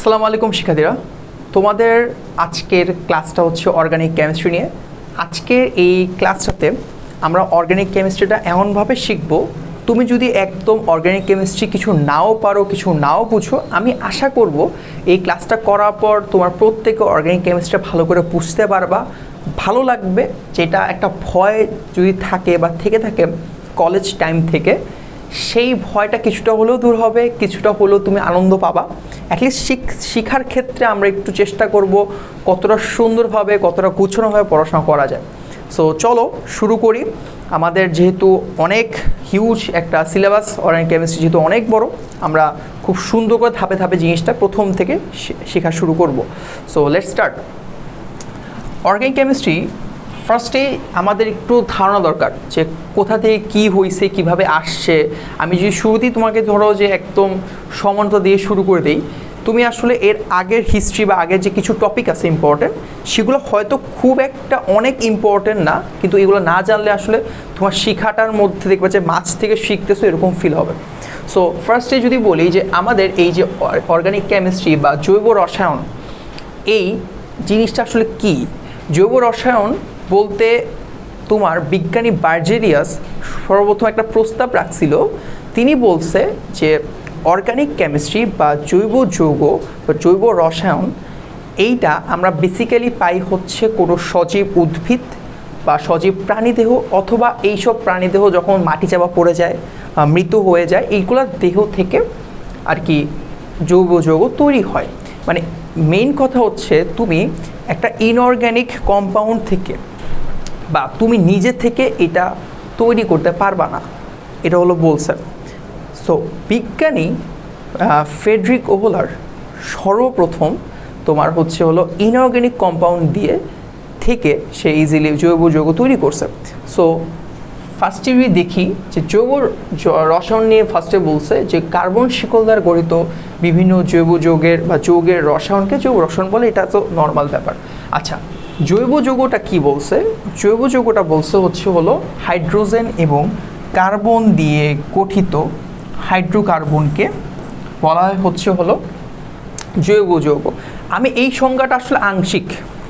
আসসালামু আলাইকুম শিক্ষার্থীরা, তোমাদের আজকের ক্লাসটা হচ্ছে অর্গানিক কেমিস্ট্রি নিয়ে। আজকের এই ক্লাসটাতে আমরা অর্গানিক কেমিস্ট্রিটা এমনভাবে শিখব, তুমি যদি একদম অর্গানিক কেমিস্ট্রি কিছু নাও পারো, কিছু নাও বুঝো, আমি আশা করব এই ক্লাসটা করার পর তোমার প্রত্যেকে অর্গানিক কেমিস্ট্রি ভালো করে বুঝতে পারবা, ভালো লাগবে। যেটা একটা ভয় যদি থাকে বা থেকে থাকে কলেজ টাইম থেকে, সেই ভয়টা কিছুটা হলেও দূর হবে, কিছুটা হলেও তুমি আনন্দ পাবা। অ্যাটলিস্ট শিক্ষার ক্ষেত্রে আমরা একটু চেষ্টা করব কতটা সুন্দরভাবে, কতটা গুছানোভাবে পড়াশোনা করা যায়। সো চলো শুরু করি। আমাদের যেহেতু অনেক হিউজ একটা সিলেবাস, অর্গানিক কেমিস্ট্রি যেহেতু অনেক বড়, আমরা খুব সুন্দর করে ধাপে ধাপে জিনিসটা প্রথম থেকে শেখা শুরু করব। So let's start. Organic chemistry ফার্স্টে আমাদের একটু ধারণা দরকার যে কোথা থেকে কী হয়েছে, কীভাবে আসছে। আমি যদি শুরুতেই তোমাকে ধরো যে একদম সমানতা দিয়ে শুরু করে দিই, তুমি আসলে এর আগের হিস্ট্রি বা আগের যে কিছু টপিক আছে ইম্পর্টেন্ট, সেগুলো হয়তো খুব একটা অনেক ইম্পর্টেন্ট না, কিন্তু এগুলো না জানলে আসলে তোমার শেখাটার মধ্যে দেখবে যে মাছ থেকে শিখতেছো এরকম ফিল হবে। সো ফার্স্টে যদি বলি যে আমাদের এই যে অর্গানিক কেমিস্ট্রি বা জৈব রসায়ন, এই জিনিসটা আসলে কী? জৈব রসায়ন বলতে তোমার বিজ্ঞানী বার্জেরিয়াস সর্বপ্রথম একটা প্রস্তাব রাখছিল। তিনি বলছে যে অর্গানিক কেমিস্ট্রি বা জৈব যৌগ বা জৈব রসায়ন, এইটা আমরা বেসিক্যালি পাই হচ্ছে কোনো সজীব উদ্ভিদ বা সজীব প্রাণীদেহ, অথবা এইসব প্রাণীদেহ যখন মাটি চাপা পড়ে যায়, মৃত হয়ে যায়, এইগুলোর দেহ থেকে আর কি জৈব যৌগ তৈরি হয়। মানে মেইন কথা হচ্ছে তুমি একটা ইনঅর্গ্যানিক কম্পাউন্ড থেকে বা তুমি নিজে থেকে এটা তৈরি করতে পারবা না, এটা হলো বলছে। সো বিজ্ঞানী ফ্রেডরিক ওহলার সর্বপ্রথম তোমার হচ্ছে হলো ইনঅর্গ্যানিক কম্পাউন্ড দিয়ে থেকে সে ইজিলি জৈব যৌগ তৈরি করছে। সো ফার্স্টে যদি দেখি যে জৈব রসায়ন নিয়ে ফার্স্টে বলছে যে কার্বন শিকল দ্বারা গঠিত বিভিন্ন জৈব যৌগের বা যৌগের রসায়নকে জৈব রসায়ন বলে, এটা তো নর্মাল ব্যাপার। আচ্ছা, জৈব যৌগটা কি বলছে? জৈব যৌগটা বলছে হচ্ছে হলো হাইড্রোজেন এবং কার্বন দিয়ে গঠিত হাইড্রোকার্বনকে বলা হয় হচ্ছে হলো জৈব যৌগ। আমি এই সংজ্ঞাটা আসলে আংশিক,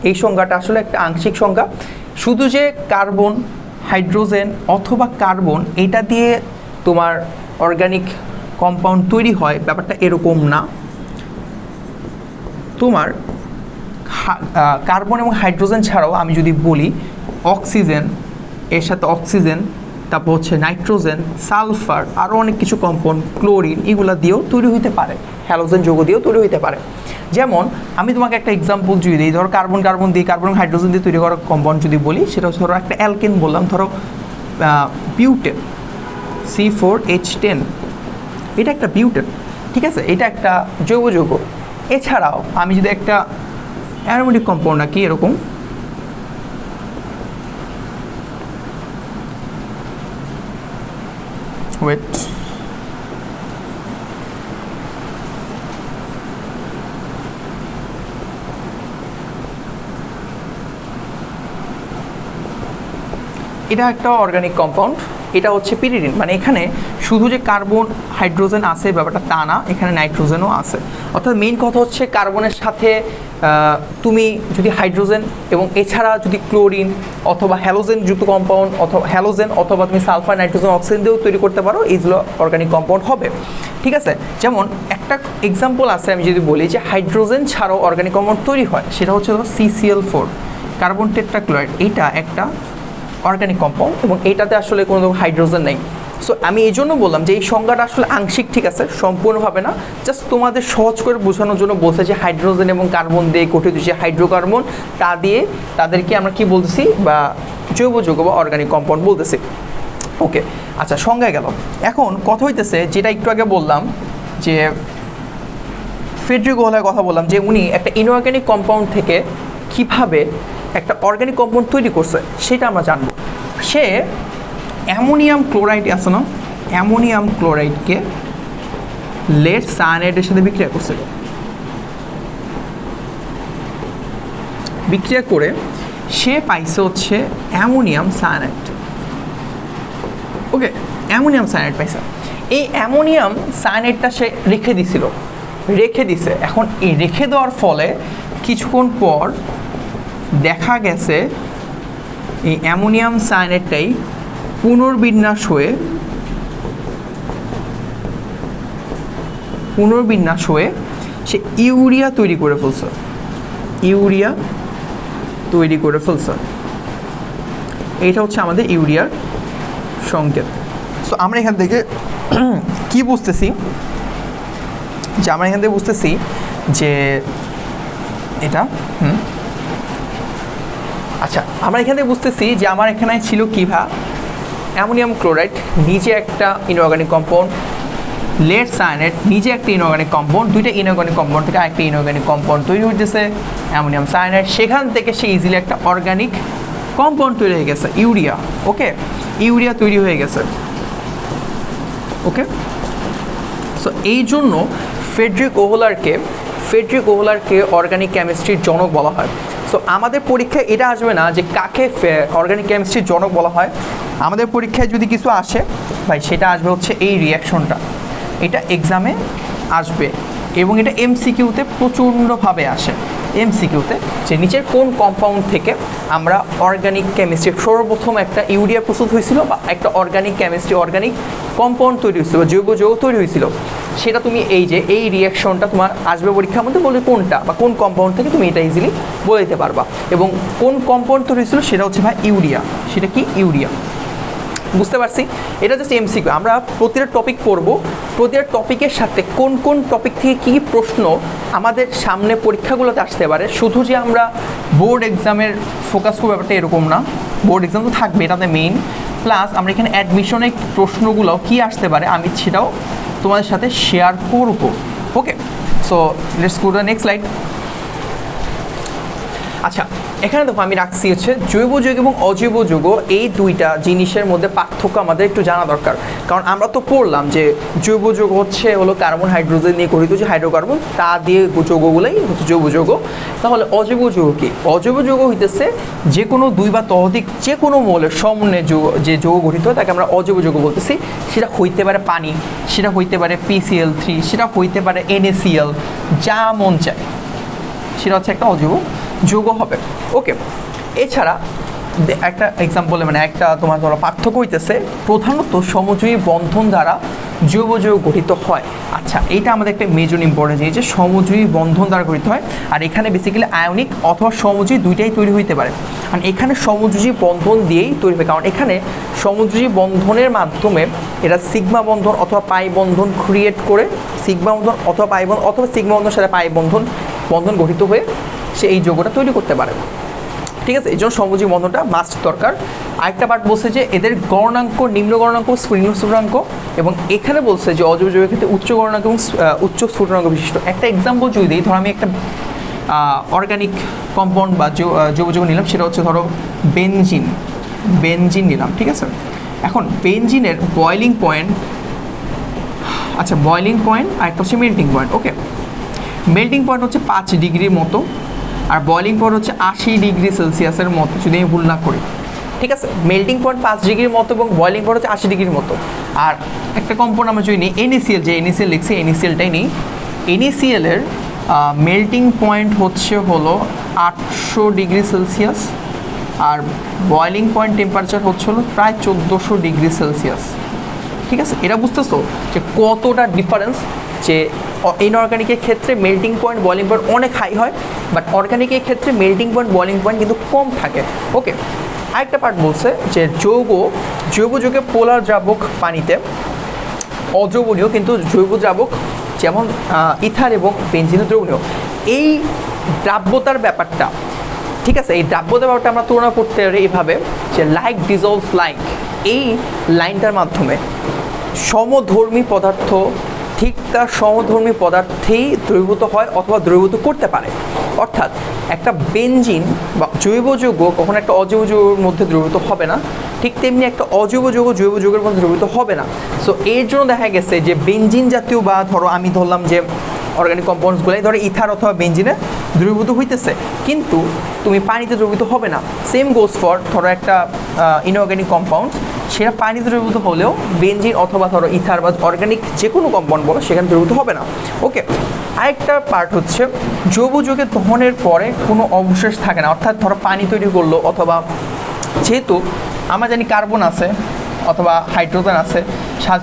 এই সংজ্ঞাটা আসলে একটা আংশিক সংজ্ঞা। শুধু যে কার্বন, হাইড্রোজেন অথবা কার্বন এটা দিয়ে তোমার অর্গানিক কম্পাউন্ড তৈরি হয়, ব্যাপারটা এরকম না। তোমার কার্বন এবং হাইড্রোজেন ছাড়াও আমি যদি বলি অক্সিজেন, এর সাথে অক্সিজেন, তারপর হচ্ছে নাইট্রোজেন, সালফার, আরও অনেক কিছু কম্পাউন্ড, ক্লোরিন, এগুলো দিয়েও তৈরি হইতে পারে, হ্যালোজেন যৌগ দিয়েও তৈরি হইতে পারে। যেমন আমি তোমাকে একটা এক্সাম্পল যদি দিই, ধরো কার্বন দিয়ে, কার্বন হাইড্রোজেন দিয়ে তৈরি করা কম্পাউন্ড যদি বলি, সেটা ধরো একটা অ্যালকেন বললাম, ধরো বিউটেন, C4H10, এটা একটা বিউটেন, ঠিক আছে, এটা একটা জৈব যৌগ। এছাড়াও আমি যদি একটা অ্যারোমেটিক কম্পাউন্ড আঁকি এরকম, ওয়েট, এটা একটা অর্গানিক কম্পাউন্ড, এটা হচ্ছে পিরিডিন। মানে এখানে শুধু যে কার্বন হাইড্রোজেন আছে ব্যাপারটা তা না, এখানে নাইট্রোজেনও আছে। অর্থাৎ মেইন কথা হচ্ছে কার্বনের সাথে তুমি যদি হাইড্রোজেন এবং এছাড়া যদি ক্লোরিন অথবা হ্যালোজেন যুক্ত কম্পাউন্ড, অথবা হ্যালোজেন অথবা তুমি সালফার, নাইট্রোজেন, অক্সিজেন দিয়েও তৈরি করতে পারো, এইগুলো অর্গানিক কম্পাউন্ড হবে, ঠিক আছে। যেমন একটা এক্সাম্পল আছে, আমি যদি বলি যে হাইড্রোজেন ছাড়াও অর্গানিক কম্পাউন্ড তৈরি হয়, সেটা হচ্ছে CCl4, কার্বন টেট্রাক্লোরাইড, এইটা একটা অর্গানিক কম্পাউন্ড এবং এইটাতে আসলে কোনো হাইড্রোজেন নেই। সো আমি এই জন্য বললাম যে এই সংজ্ঞাটা আসলে আংশিক, ঠিক আছে, সম্পূর্ণভাবে না, জাস্ট তোমাদের সহজ করে বোঝানোর জন্য বলছে যে হাইড্রোজেন এবং কার্বন দিয়ে গঠিত যে হাইড্রোকার্বন, তা দিয়ে তাদেরকে আমরা কি বলতেছি, বা জৈব যৌগ বা অর্গানিক কম্পাউন্ড বলতেছি। ওকে, আচ্ছা, সংজ্ঞায় গেল। এখন কথা হইতেছে যেটা একটু আগে বললাম যে ফ্রেডরিক ওহলার কথা বললাম, যে উনি একটা ইনঅর্গানিক কম্পাউন্ড থেকে কীভাবে একটা অর্গানিক কম্পাউন্ড তৈরি করছে সেটা আমরা জানবো। সে অ্যামোনিয়াম ক্লোরাইড আছে না, অ্যামোনিয়াম ক্লোরাইডকে লেড সায়ানাইডের সাথে বিক্রিয়া করছিল। বিক্রিয়া করে সে পাইছে হচ্ছে অ্যামোনিয়াম সায়ানাইড। ওকে, অ্যামোনিয়াম সায়ানাইড পাইছে। এই অ্যামোনিয়াম সায়ানাইডটা সে রেখে দিছিল রেখে দিছে। এখন এই রেখে দেওয়ার ফলে কিছুক্ষণ পর দেখা গেছে এই অ্যামোনিয়াম সায়ানাইডটাই পুনর্বিন্যাস হয়ে সে ইউরিয়া তৈরি করে ফেলছে। এইটা হচ্ছে আমাদের ইউরিয়ার সংকেত। সো আমরা এখান থেকে কি বুঝতেছি যে এটা আচ্ছা, আমরা এখান থেকে বুঝতেছি যে আমার এখানে ছিল অ্যামোনিয়াম ক্লোরাইড নিজে একটা ইনঅর্গানিক কম্পাউন্ড, লেড সায়ানাইড নিজে একটা ইনঅর্গানিক কম্পাউন্ড, দুইটা ইনঅর্গানিক কম্পাউন্ড থেকে আরেকটা ইনঅর্গানিক কম্পাউন্ড তৈরি হইতেছে অ্যামোনিয়াম সায়ানাইড, সেখান থেকে সে ইজিলি একটা অর্গানিক কম্পাউন্ড তৈরি হয়ে গেছে ইউরিয়া। ওকে, ইউরিয়া তৈরি হয়ে গেছে। ওকে, সো এই জন্য ফ্রেডরিক ওহলারকে অর্গানিক কেমিস্ট্রির জনক বলা হয়। সো আমাদের পরীক্ষায় এটা আসবে না যে কাকে অর্গানিক কেমিস্ট্রির জনক বলা হয়। আমাদের পরীক্ষায় যদি কিছু আসে ভাই, সেটা আসবে হচ্ছে এই রিয়াকশনটা, এটা এক্সামে আসবে এবং এটা এমসিকিউতে প্রচণ্ডভাবে আসে। এমসিকিউতে যে নিচের কোন কম্পাউন্ড থেকে আমরা অর্গানিক কেমিস্ট্রি সর্বপ্রথম একটা ইউরিয়া প্রস্তুত হয়েছিল বা একটা অর্গানিক কম্পাউন্ড তৈরি হয়েছিল বা জৈব যৌগ তৈরি হয়েছিল, সেটা তুমি এই রিয়াকশনটা তোমার আসবে পরীক্ষার মধ্যে, বলবে কোনটা বা কোন কম্পাউন্ড থেকে তুমি এটা ইজিলি বলে দিতে পারবা। এবং কোন কম্পাউন্ড তৈরি হয়েছিল সেটা হচ্ছে ভাই ইউরিয়া। সেটা কি? ইউরিয়া। বুঝতে পারছি? এটা জাস্ট এমসিকিউ। আমরা প্রতিটা টপিক পড়বো, প্রতিটা টপিকের সাথে কোন কোন টপিক থেকে কী কী প্রশ্ন আমাদের সামনে পরীক্ষাগুলোতে আসতে পারে। শুধু যে আমরা বোর্ড এক্সামের ফোকাস করবো ব্যাপারটা এরকম না, বোর্ড এক্সাম তো থাকবে এটাতে মেইন, প্লাস আমরা এখানে অ্যাডমিশনের প্রশ্নগুলো কী আসতে পারে আমি সেটাও তোমাদের সাথে শেয়ার করব। Okay, so let's go to the next slide. আচ্ছা, এখানে দেখো আমি রাখছি হচ্ছে জৈব যৌগ এবং অজৈব যৌগ, এই দুইটা জিনিসের মধ্যে পার্থক্য আমাদের একটু জানা দরকার। কারণ আমরা তো পড়লাম যে জৈব যৌগ হলো কার্বন হাইড্রোজেন নিয়ে গঠিত যে হাইড্রোকার্বন, তা দিয়ে যৌগগুলোই হচ্ছে জৈব যৌগ। তাহলে অজৈব যৌগ কি? অজৈব যৌগ হইতেছে যে কোনো দুই বা ততোধিক যে কোনো মৌলের সমন্বয়ে যে যৌগ গঠিত হয় তাকে আমরা অজৈব যৌগ বলতেছি। সেটা হইতে পারে পানি, সেটা হইতে পারে PCl3, সেটা হইতে পারে NaCl, যা মন চায় সেটা হচ্ছে একটা অজৈব যৌগ হবে। ওকে, এছাড়া একটা এক্সাম্পলে একটা তোমার ধরো পার্থক্য হইতেছে প্রধানত সমযোজী বন্ধন দ্বারা জৈব যৌগ গঠিত হয়। আচ্ছা, এইটা আমাদের একটা মেজর ইম্পর্টেন্ট জিনিস যে সমযোজী বন্ধন দ্বারা গঠিত হয়। আর এখানে বেসিক্যালি আয়নিক অথবা সমযোজী দুইটাই তৈরি হইতে পারে। কারণ এখানে সমযোজী বন্ধন দিয়েই তৈরি হয়, কারণ এখানে সমযোজী বন্ধনের মাধ্যমে এরা সিগমা বন্ধন অথবা পাই বন্ধন ক্রিয়েট করে, সিগমা বন্ধন অথবা পাই বন্ধন অথবা সিগমা বন্ধনের সাথে পাই বন্ধন গঠিত হয়ে সে এই যৌগটা তৈরি করতে পারে। ঠিক আছে, এই জন্য সমযোজী বন্ধনটা মাস্ট দরকার। আরেকটা পার্ট বলছে যে এদের গণনাঙ্ক, নিম্ন গণনাঙ্ক, নিম্ন স্ফুটনাঙ্ক, এবং এখানে বলছে যে অজৈব যৌগের ক্ষেত্রে উচ্চ গণনাঙ্ক এবং উচ্চ স্ফুটনাঙ্ক বিশিষ্ট। একটা এক্সাম্পল যদি দিই, ধরো আমি একটা অর্গানিক কম্পাউন্ড বা জৈব যৌগ নিলাম, সেটা হচ্ছে ধরো বেনজিন নিলাম। ঠিক আছে, এখন বেনজিনের বয়লিং পয়েন্ট, আচ্ছা বয়লিং পয়েন্ট আর একটা হচ্ছে মেল্টিং পয়েন্ট। ওকে, মেল্টিং পয়েন্ট হচ্ছে 5 ডিগ্রির মতো, আর বয়লিং পয়েন্ট হচ্ছে 80 ডিগ্রি সেলসিয়াসের মতো, যদি আমি ভুল না করি। ঠিক আছে, মেল্টিং পয়েন্ট 5 ডিগ্রির মতো এবং বয়লিং পয়েন্ট হচ্ছে 80 ডিগ্রির মতো। আর একটা কম্পাউন্ড আমরা যদি নিই NaCl, যে NaCl লিখছি, NaClটাই নেই। NaCl-এর মেল্টিং পয়েন্ট হলো 800 ডিগ্রি সেলসিয়াস, আর বয়লিং পয়েন্ট টেম্পারেচার হলো প্রায় 1400 ডিগ্রি সেলসিয়াস। ঠিক আছে, এটা বুঝতেছো যে কতটা ডিফারেন্স, যে ইনঅর্গানিকের ক্ষেত্রে মেল্টিং পয়েন্ট বয়লিং পয়েন্ট অনেক হাই হয়, বাট অর্গানিকের ক্ষেত্রে মেল্টিং পয়েন্ট বয়লিং পয়েন্ট কিন্তু কম থাকে। ওকে, আরেকটা পার্ট বলছে যে জৈব যৌগে পোলার দ্রাবক পানিতে অদ্রবণীয়, কিন্তু জৈব দ্রাবক যেমন ইথার এবং বেনজিন দ্রবণীয়। এই দ্রাব্যতার ব্যাপারটা, ঠিক আছে, এই দ্রাব্যতার ব্যাপারটা আমরা তুলনা করতে পারি এইভাবে যে লাইক ডিজলভ লাইক, এই লাইনটার মাধ্যমে সমধর্মী পদার্থ ঠিক তার সমধর্মী পদার্থেই দ্রবীভূত হয় অথবা দ্রবীভূত করতে পারে। অর্থাৎ একটা বেনজিন বা জৈব যৌগ কখনো একটা অজৈব যৌগের মধ্যে দ্রবীভূত হবে না, ঠিক তেমনি একটা অজৈব যৌগ জৈব যৌগের মধ্যে দ্রবীভূত হবে না। সো এর জন্য দেখা গেছে যে বেনজিন জাতীয়, বা ধরো আমি ধরলাম যে অর্গানিক কম্পাউন্ডসগুলোই ধরো ইথার অথবা বেনজিনে দ্রবীভূত হইতেছে, কিন্তু তুমি পানিতে দ্রবীভূত হবে না। সেম গোজ ফর ধরো একটা ইনঅর্গানিক কম্পাউন্ড, সেটা পানিতে দ্রবীভূত হলেও বেনজিন অথবা ধরো ইথার বা অর্গানিক যে কোনো কম্পাউন্ড বলো সেখানে দ্রবীভূত হবে না। ওকে, আরেকটা পার্ট হচ্ছে জৈব যৌগের দহনের পরে কোনো অবশেষ থাকে না, অর্থাৎ ধরো পানি তৈরি করলো অথবা যেহেতু আমরা জানি কার্বন আছে অথবা হাইড্রোজেন আছে,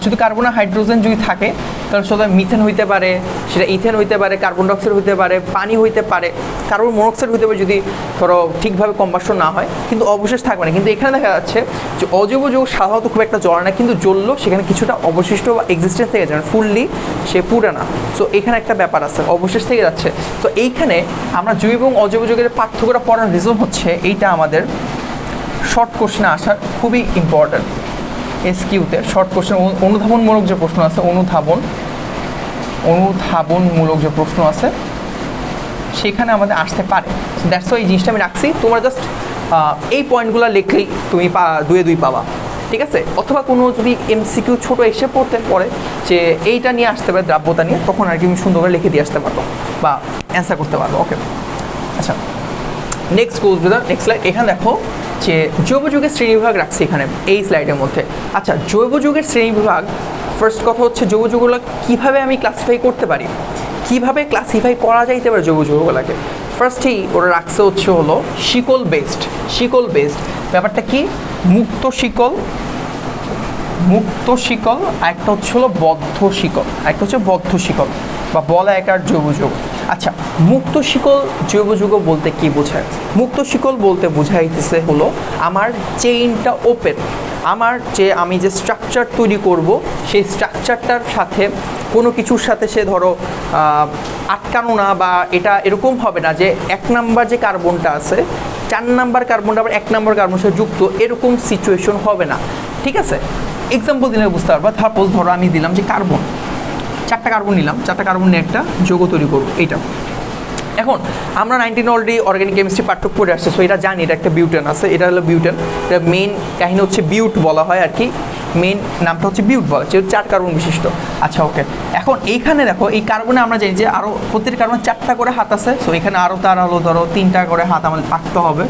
শুধু কার্বন আর হাইড্রোজেন যদি থাকে তাহলে সেটা মিথেন হইতে পারে, সেটা ইথেন হইতে পারে, কার্বন ডাইঅক্সাইড হইতে পারে, পানি হইতে পারে, কার্বন মনোক্সাইড হইতে পারে যদি ধরো ঠিকভাবে কম্বাসন না হয়, কিন্তু অবশেষ থাকবে না। কিন্তু এখানে দেখা যাচ্ছে যে অজৈব যৌগ সাধারণত খুব একটা জ্বলে না, কিন্তু জ্বললেও সেখানে কিছুটা অবশিষ্ট বা এক্সিস্টেন্স থেকে যাবে, ফুললি সে পুরে না। সো এখানে একটা ব্যাপার আছে, অবশেষ থেকে যাচ্ছে। তো এইখানে আমরা জৈব এবং অজৈব যৌগের পার্থক্যটা পড়ার রিজন হচ্ছে এইটা আমাদের শর্ট কোশ্চেনে আসার খুবই ইম্পর্ট্যান্ট। এসকিউতে শর্ট কোশ্চেন অনুধাবনমূলক যে প্রশ্ন আছে, অনুধাবনমূলক যে প্রশ্ন আছে সেখানে আমাদের আসতে পারে। দ্যাটস ওয়াই এই জিনিসটা আমি রাখছি, তোমরা জাস্ট এই পয়েন্টগুলো লিখলেই তুমি 2-2 পাবা, ঠিক আছে? অথবা কোনো যদি এমসিকিউ ছোটো এসে পড়ে যে এইটা নিয়ে আসতে পারে দ্রাব্যতা নিয়ে, তখন আর কি আমি সুন্দর করে লিখে দিয়ে আসতে পারবো বা অ্যান্সার করতে পারবো। ওকে, আচ্ছা next goes to the next slide. এখানে দেখো যে জৈব যৌগের শ্রেণীবিভাগ রাখছি এখানে এই স্লাইডের মধ্যে। আচ্ছা, জৈব যৌগের শ্রেণীবিভাগ, ফার্স্ট কথা হচ্ছে জৈব যৌগগুলো কীভাবে আমি ক্লাসিফাই করতে পারি, কীভাবে ক্লাসিফাই করা যাইতে পারে জৈব যৌগগুলোকে। ফার্স্টেই ওরা রাখছে হচ্ছে হলো শিকল বেসড। ব্যাপারটা কি, মুক্ত শিকল, আরেকটা হচ্ছে হলো বদ্ধ শিকল, বা বলয়াকার জৈব যৌগ। আচ্ছা, মুক্ত শিকল জৈব যৌগ বলতে কি বোঝায়? মুক্ত শিকল বলতে বোঝাইতেছে হলো আমার চেইনটা ওপেন, আমি যে স্ট্রাকচার তৈরি করব সেই স্ট্রাকচারটার সাথে কোনো কিছুর সাথে সে ধরো আটকানো না, বা এটা এরকম হবে না যে 1 নাম্বার যে কার্বনটা আছে 4 নাম্বার কার্বনটা আবার 1 নাম্বার কার্বনের সাথে যুক্ত, এরকম সিচুয়েশন হবে না, ঠিক আছে? এক্সাম্পল দিলে বুঝতে পারবা। সাপোজ ধরো আমি দিলাম যে কার্বন, 4টা কার্বন নিলাম, 4টা কার্বন নিয়ে একটা যৌগ তৈরি করবো। এইটা এখন আমরা 19 অলরেডি অর্গানিক কেমিস্ট্রি পাঠ্যক্রম পড়ে আসছে, সো এটা জানি এটা একটা বিউটেন আছে, এটা হলো বিউটেন। এটা মেইন কাহিনী হচ্ছে বিউট বলা হয় আর কি, মেইন নামটা হচ্ছে বিউট বলা, যেহেতু 4 কার্বন বিশিষ্ট। আচ্ছা ওকে, এখন এইখানে দেখো এই কার্বনে আমরা জানি যে আরও প্রত্যেক কার্বনে 4টা করে হাত আছে, সো এখানে আরও তার হলো ধরো 3টা করে হাত আমাদের পাকতে হবে।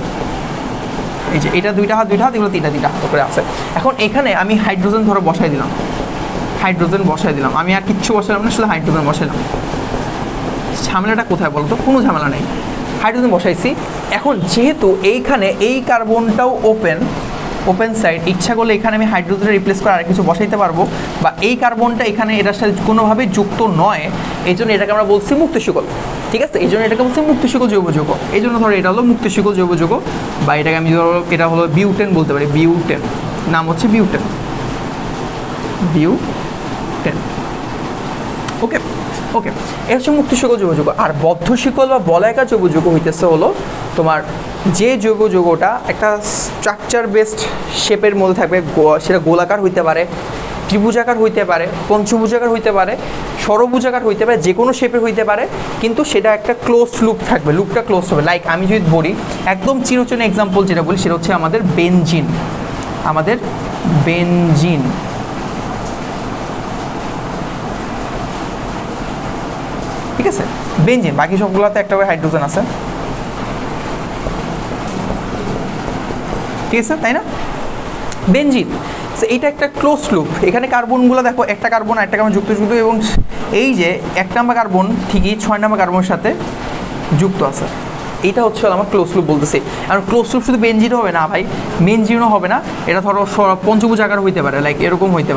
এই যে এটা 2টা হাত এগুলো 3টা হাত করে আছে। এখন এখানে আমি হাইড্রোজেন ধরো বসাই দিলাম, আমি আর কিচ্ছু বসালাম না, শুধু হাইড্রোজেন বসাইলাম। ঝামেলাটা কোথায় বলো তো? কোনো ঝামেলা নেই, হাইড্রোজেন বসাইছি। এখন যেহেতু এইখানে এই কার্বনটাও ওপেন সাইড, ইচ্ছা করলে এখানে আমি হাইড্রোজেন রিপ্লেস করে আর কিছু বসাইতে পারবো, বা এই কার্বনটা এখানে এটার সাথে কোনোভাবেই যুক্ত নয়, এই জন্য এটাকে আমরা বলছি মুক্ত শিকল, ঠিক আছে? এই জন্য এটাকে বলছি মুক্ত শিকল জৈব যৌগ। এই জন্য ধরো এটা হলো মুক্ত শিকল জৈব যৌগ, বা এটাকে আমি ধরো এটা হলো বিউটেন বলতে পারি, বিউটেন, নাম হচ্ছে বিউটেন। ওকে, এটা হচ্ছে মুক্ত শিকল জৈব যৌগ। আর বদ্ধ শিকল বা বলয়াকার জৈব যৌগ হইতেছে হলো তোমার যে জৈব যৌগটা একটা স্ট্রাকচার বেসড শেপের মধ্যে থাকবে, সেটা গোলাকার হইতে পারে, ত্রিভুজাকার হইতে পারে, পঞ্চভুজাকার হইতে পারে, ষড়ভুজাকার হইতে পারে, যে কোনো শেপের হইতে পারে, কিন্তু সেটা একটা ক্লোজড লুপ থাকবে, লুপটা ক্লোজ হবে। লাইক আমি যদি বলি একদম চিরচেনা এক্সাম্পল যেটা বলি সেটা হচ্ছে আমাদের বেনজিন, ঠিক আছে? বেনজিন, বাকি সবগুলোতে একটা করে হাইড্রোজেন আছে, ঠিক আছে, তাই না? বেনজিন, এইটা একটা ক্লোজ লুপ। এখানে কার্বনগুলো দেখো, একটা কার্বন যুক্ত, এবং এই যে 1 নাম্বার কার্বন ঠিকই 6 নাম্বার কার্বনের সাথে যুক্ত আছে। এইটা হচ্ছে আমার ক্লোজ লুপ বলতেছি। আর ক্লোজ লুপ শুধু বেনজিনও হবে না ভাই, বেনজিনও হবে না, এটা ধরো পঞ্চভুজ আকার হইতে পারে, লাইক এরকম হইতে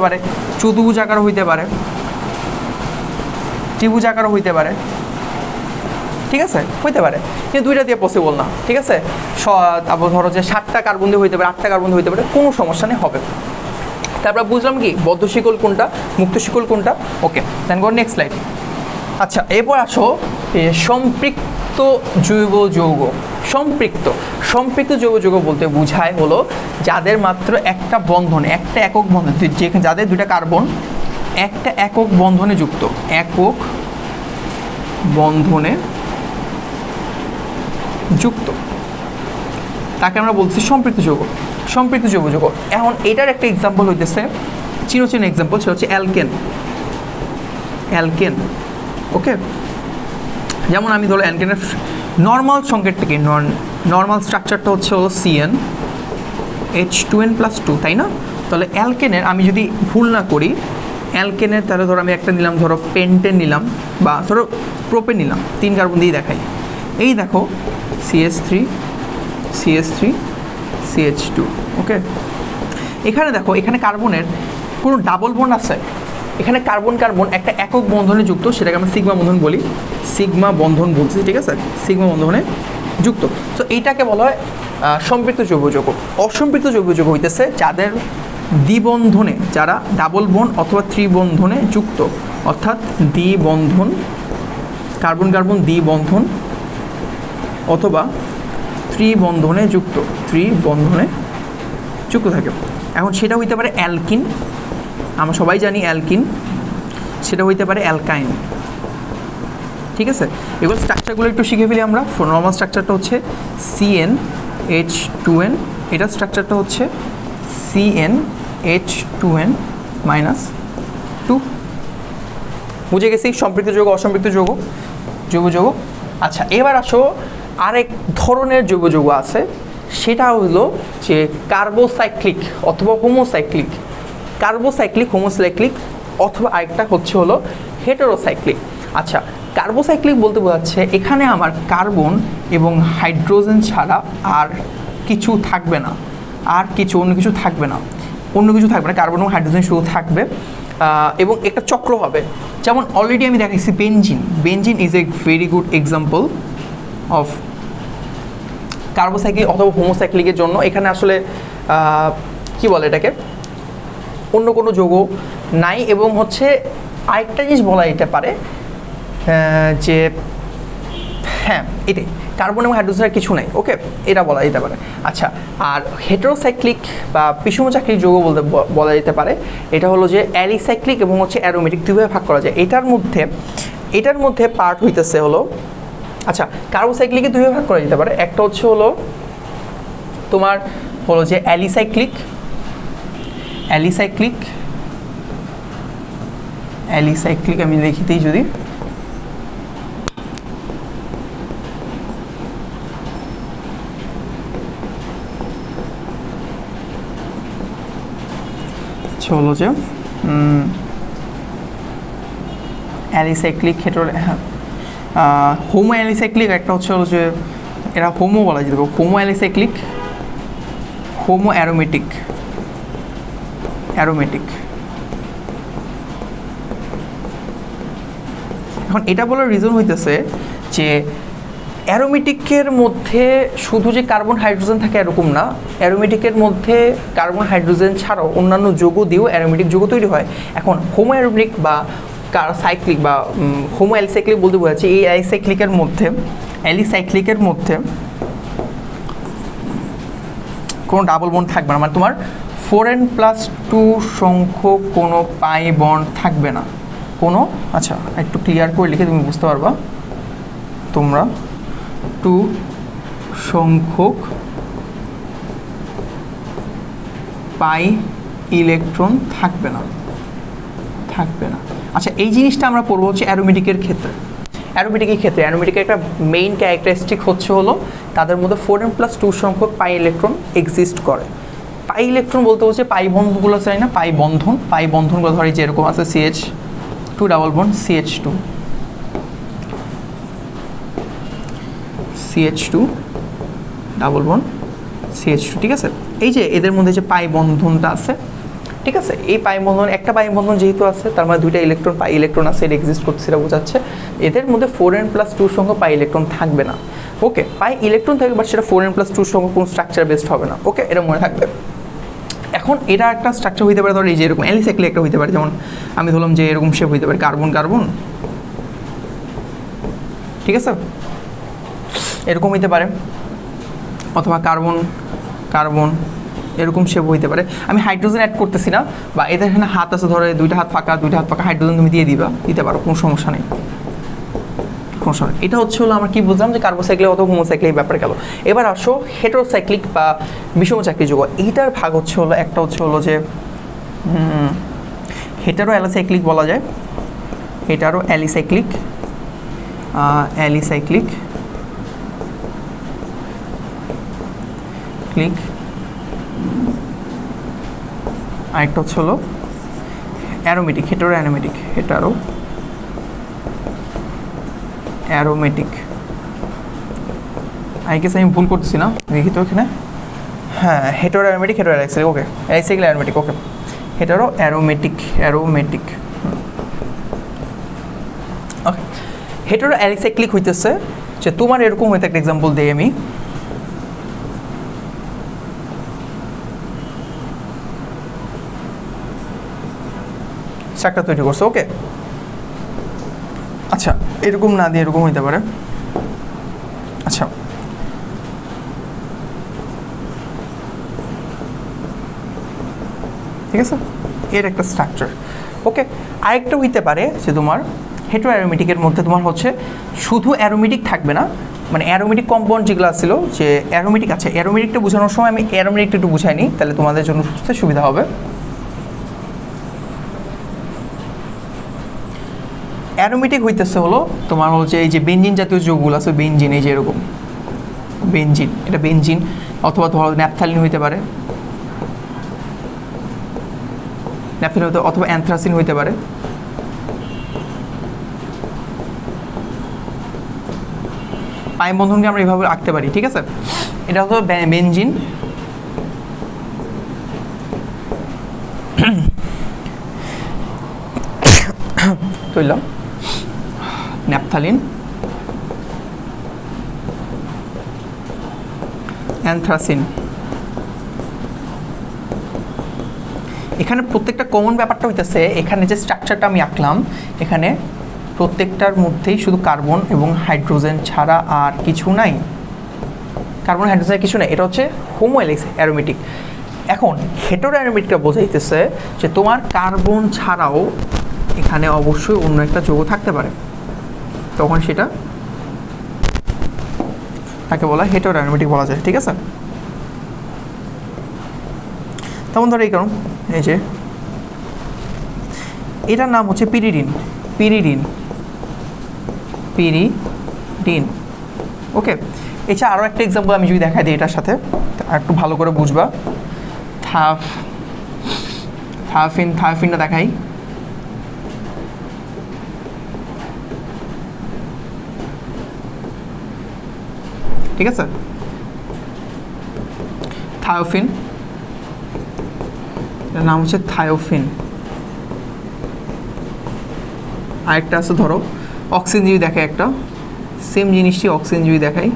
পারে, চতুর্ভুজ আকার হইতে পারে, ত্রিভুজ আকার হইতে পারে, ঠিক আছে, হইতে পারে, কিন্তু 2টা দিয়ে পসিবল না, ঠিক আছে? তারপর ধরো যে 7টা কার্বন দিয়ে হইতে পারে, 8টা কার্বন দিয়ে হইতে পারে, কোনো সমস্যা নেই, হবে। তারপর বুঝলাম কি বদ্ধ শিকল কোনটা, মুক্ত শিকল কোনটা। ওকে, দেন গো নেক্সট স্লাইড। আচ্ছা, এরপর আসো সম্পৃক্ত জৈব যৌগ। সম্পৃক্ত জৈব যৌগ বলতে বোঝায় হলো যাদের মাত্র একটা বন্ধনে, একটা একক বন্ধন, যেখানে যাদের 2টা কার্বন একটা একক বন্ধনে যুক্ত, তাকে আমরা বলছি সম্পৃক্ত জৈব যৌগ। এখন এটার একটা এক্সাম্পল হইতেছে চিরচেনা এক্সাম্পল, সেটা হচ্ছে অ্যালকেন। ওকে, যেমন আমি ধরো অ্যালকেনের নর্মাল সংকেতটা কি, নর্মাল স্ট্রাকচারটা হচ্ছে হলো CN H2n+2, তাই না? তাহলে অ্যালকেনের আমি যদি ভুল না করি, অ্যালকেনের তাহলে ধরো আমি একটা নিলাম, ধরো পেন্টেন নিলাম, বা ধরো প্রোপেন নিলাম, 3 কার্বন দিয়ে দেখাই। এই দেখো CH3 CH3 CH2, ওকে। এখানে দেখো, এখানে কার্বনের কোনো ডাবল বন্ড আছে? এখানে কার্বন কার্বন একটা একক বন্ধনে যুক্ত, সেটাকে আমরা সিগমা বন্ধন বলি, সিগমা বন্ধন বলছি, ঠিক আছে, সিগমা বন্ধনে যুক্ত। তো এইটাকে বলা হয় সম্পৃক্ত জৈব যৌগ। অসম্পৃক্ত জৈব যৌগ হইতেছে যাদের দ্বিবন্ধনে, যারা ডাবল বন্ড অথবা ত্রিবন্ধনে যুক্ত, অর্থাৎ দ্বিবন্ধন, কার্বন কার্বন দ্বিবন্ধন অথবা ত্রিবন্ধনে যুক্ত, ত্রিবন্ধনে যুক্ত থাকে। এখন সেটা হইতে পারে অ্যালকিন, আমরা সবাই জানি অ্যালকিন, সেটা হইতে পারে অ্যালকাইন, ঠিক আছে। এবার স্ট্রাকচারগুলো একটু শিখে ফেলি আমরা। নর্মাল স্ট্রাকচারটা হচ্ছে CnH2n, এটার স্ট্রাকচারটা হচ্ছে CnH2n-2। বুঝে গেছি সম্পৃক্ত যৌগ, অসম্পৃক্ত যৌগ, জৈব যৌগ। আচ্ছা, এবার আসো আরেক ধরনের জৈব যৌগ আছে, সেটা হলো যে কার্বোসাইক্লিক অথবা হোমোসাইক্লিক। কার্বোসাইক্লিক, হোমোসাইক্লিক, অথবা আরেকটা হচ্ছে হলো হেটেরোসাইক্লিক। আচ্ছা, কার্বোসাইক্লিক বলতে বোঝাচ্ছে এখানে আমার কার্বন এবং হাইড্রোজেন ছাড়া আর কিছু থাকবে না, আর কিছু অন্য কিছু থাকবে না, অন্য কিছু থাকবে না, কার্বন এবং হাইড্রোজেন শুধু থাকবে, এবং একটা চক্র হবে। যেমন অলরেডি আমি দেখাইছি benzene, benzene is a very good example of carbocyclic অথবা হোমোসাইক্লিকের জন্য। এখানে আসলে কি বলে এটাকে, অন্য কোনো যৌগ নাই, এবং হচ্ছে আরেকটা জিনিস বলা যেতে পারে যে হ্যাঁ, এটাই, কার্বন এবং হাইড্রোজেনের কিছু নাই, ওকে, এটা বলা যেতে পারে। আচ্ছা, আর হেটেরোসাইক্লিক বা বিষমচাক্রিক যৌগ বলা যেতে পারে, এটা হলো যে অ্যালিসাইক্লিক এবং হচ্ছে অ্যারোমেটিক, দুইভাবে ভাগ করা যায়। এটার মধ্যে পার্ট হইতেছে হলো, আচ্ছা, কার্বোসাইক্লিকে দুইভাবে ভাগ করা যেতে পারে। একটা হচ্ছে হলো তোমার হলো যে অ্যালিসাইক্লিক, অ্যালিসাইক্লিক, অ্যালিসাইক্লিক আমি লিখিতেই যদি, হলো যে অ্যালিসাইক্লিক, হোমো অ্যালিসাইক্লিক, একটা হচ্ছে হলো যে এরা হোমো বলা যেতে পারে, Homo alicyclic, Homo aromatic, aromatic. এখন এটা বলার রিজন হইতেছে যে অ্যারোমেটিকের মধ্যে শুধু যে কার্বন হাইড্রোজেন থাকে এরকম না, অ্যারোমেটিকের মধ্যে কার্বন হাইড্রোজেন ছাড়াও অন্যান্য যৌগ দিয়েও অ্যারোমেটিক যৌগ তৈরি হয়। এখন হোমো অ্যারোমেটিক বা সাইক্লিক বা হোমো অ্যালিসাইক্লিক বলতে বোঝাচ্ছে এই অ্যালিসাইক্লিকের মধ্যে কোনো ডাবল বন্ড থাকবে না, মানে তোমার 4n+2 সংখ্যক কোনো পাই বন্ড থাকবে না কোনো। আচ্ছা, একটু ক্লিয়ার করে লিখে তুমি বুঝতে পারবা তোমরা, 2 সংখ্যক পাই ইলেকট্রন থাকবে না, থাকবে না। আচ্ছা, এই জিনিসটা আমরা পড়বো হচ্ছে অ্যারোমেটিকের ক্ষেত্রে। অ্যারোমেটিকের একটা মেইন ক্যারেক্টারিস্টিক হচ্ছে হলো তাদের মধ্যে 4n+2 সংখ্যক পাই ইলেকট্রন এক্সিস্ট করে। পাই ইলেকট্রন বলতে হচ্ছে পাই বন্ধনগুলো চাই না, পাই বন্ধনগুলো ধরি যে এরকম আছে CH2 double bond CH2 double bond CH2, ঠিক আছে। এই যে এদের মধ্যে যে পাই বন্ধনটা আছে, ঠিক আছে, এই পাই বন্ধন, একটা পাই বন্ধন যেহেতু আছে তার মানে দুইটা ইলেকট্রন, পাই ইলেকট্রন আছে, এটা এক্সিস্ট করছে, সেটা বোঝাচ্ছে এদের মধ্যে 4n+2 সংখ্যক পাই ইলেকট্রন থাকবে না, ওকে। পাই ইলেকট্রন থাকবে, বাট সেটা 4n+2 সংখ্যক কোনো স্ট্রাকচার বেসড হবে না, ওকে, এটা মনে থাকবে। এখন এটা একটা স্ট্রাকচার হইতে পারে, ধরো এই যে এরকম অ্যালিসাইক্লিক একটা হইতে পারে, যেমন আমি ধরলাম যে এরকম শেপ হইতে পারে, কার্বন কার্বন, ঠিক আছে, এরকম হইতে পারে, অথবা কার্বন কার্বন এরকম শেপ হইতে পারে। আমি হাইড্রোজেন অ্যাড করতেছি না, বা এদের এখানে হাত আছে, ধরো দুইটা হাত ফাঁকা হাইড্রোজেন তুমি দিতে পারো, কোনো সমস্যা নেই, কোনো সমস্যা নেই। এটা হচ্ছে হলো আমরা কি বুঝলাম যে কার্বোসাইক্লিক অথবা হোমোসাইক্লিক ব্যাপারে গেল। এবার আসো হেটেরোসাইক্লিক বা বিষমচাক্রিক যৌগ। এইটার ভাগ হচ্ছে হলো, একটা হচ্ছে হলো যে হেটারো অ্যালিসাইক্লিক বলা যায়, হেটারো অ্যালিসাইক্লিক, সাইক্লিক, আরেকটা হচ্ছে হলো aromatic, hetero aromatic, hetero aromatic. I guess আমি ভুল করতেছি না, দেখি তো এখানে। হ্যাঁ, হেটারো অ্যারোমেটিক, হেটারো অ্যালাইসাইক্লিক, ওকে, অ্যালাইসাইক্লিক অ্যারোমেটিক, ওকে, হেটারো অ্যারোমেটিক, অ্যারোমেটিক। ওকে, হেটারো অ্যালাইসাইক্লিক হইতেছে যে তোমার এরকম হইতে একটা এক্সাম্পল দিই আমি। স্ট্রাকচার তৈরি করছে, ওকে। আচ্ছা, এরকম না দিয়ে এরকম হইতে পারে। আচ্ছা, ঠিক আছে, এর একটা স্ট্রাকচার, ওকে। আরেকটা হইতে পারে যে তোমার হেটারো অ্যারোমেটিকের মধ্যে তোমার হচ্ছে শুধু অ্যারোমেটিক থাকবে না, মানে অ্যারোমেটিক কম্পাউন্ড যেগুলো ছিল, যে অ্যারোমেটিক আছে, অ্যারোমেটিকটা বোঝানোর সময় আমি অ্যারোমেটিকটা একটু বুঝাই নিই, তাহলে তোমাদের জন্য বুঝতে সুবিধা হবে। অ্যারোমেটিক হইতেছে হলো তোমার হচ্ছে এই যে বেনজিন জাতীয় যৌগগুলো আছে, বেনজিন, এই যে এরকম বেনজিন, এটা বেনজিন, অথবা ধরো ন্যাপথালিন হইতে পারে, ন্যাপথালিন হতে, অথবা অ্যানথ্রাসিন হইতে পারে। পাইম বন্ধনকে আমরা এইভাবে আঁকতে পারি, ঠিক আছে। এটা হলো বেনজিন, তৈলাম, ন্যাপথালিন, অ্যানথ্রাসিন। এখানে প্রত্যেকটা কমন ব্যাপারটা হইতেছে, এখানে যে স্ট্রাকচারটা আমি আঁকলাম, এখানে প্রত্যেকটার মধ্যেই শুধু কার্বন এবং হাইড্রোজেন ছাড়া আর কিছু নাই, কার্বন হাইড্রোজেন কিছু নাই, এটা হচ্ছে হোমো অ্যারোমেটিক। এখন হেটারো অ্যারোমেটিকটা বোঝাইতেছে যে তোমার কার্বন ছাড়াও এখানে অবশ্যই অন্য একটা যৌগ থাকতে পারে, তখন সেটা তাকে বলা হয় হেটারো অ্যারোমেটিক বলা যায়, ঠিক আছে। তেমন ধরো এই কারণ, এই যে এটার নাম হচ্ছে পিরিডিন, পিরিডিন, পিরিডিন, ওকে। এছাড়া আরও একটা এক্সাম্পল আমি যদি দেখাই দিই এটার সাথে, একটু ভালো করে বুঝবা। থায়োফিন, থায়োফিনটা দেখাই, ঠিক আছে। থায়োফিন, এর নাম হচ্ছে থায়োফিন। আরেকটা আছে ধরো অক্সিজেন যদি দেখাই, একটা সেম জিনিসটি অক্সিজেন যদি দেখাই,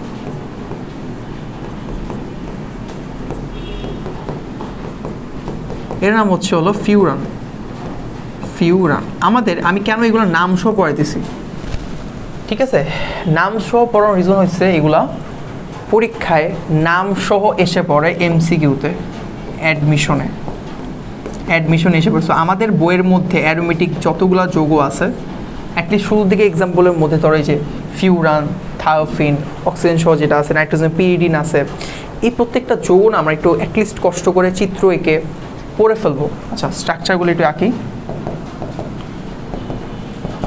এর নাম হচ্ছে হলো ফিউরান, ফিউরান। আমাদের, আমি কেন এগুলো নাম সহ পড়াইতেছি, ঠিক আছে, নাম সহ পড়ানোর রিজন হচ্ছে এগুলা পরীক্ষায় নাম সহ এসে পড়ে এমসিকিউতে, অ্যাডমিশনে, অ্যাডমিশন এসে পড়ছে। আমাদের বইয়ের মধ্যে অ্যারোমেটিক যতগুলো যৌগ আছে, অ্যাটলিস্ট শুরুর দিকে এক্সাম্পলের মধ্যে ধরো এই যে ফিউরান, থায়োফিন, অক্সিজেন সহ যেটা আছে, নাইট্রোজেন, পিরিডিন আছে, এই প্রত্যেকটা যৌগ না আমরা একটু অ্যাটলিস্ট কষ্ট করে চিত্র এঁকে পড়ে ফেলবো। আচ্ছা, স্ট্রাকচারগুলো একটু আঁকি।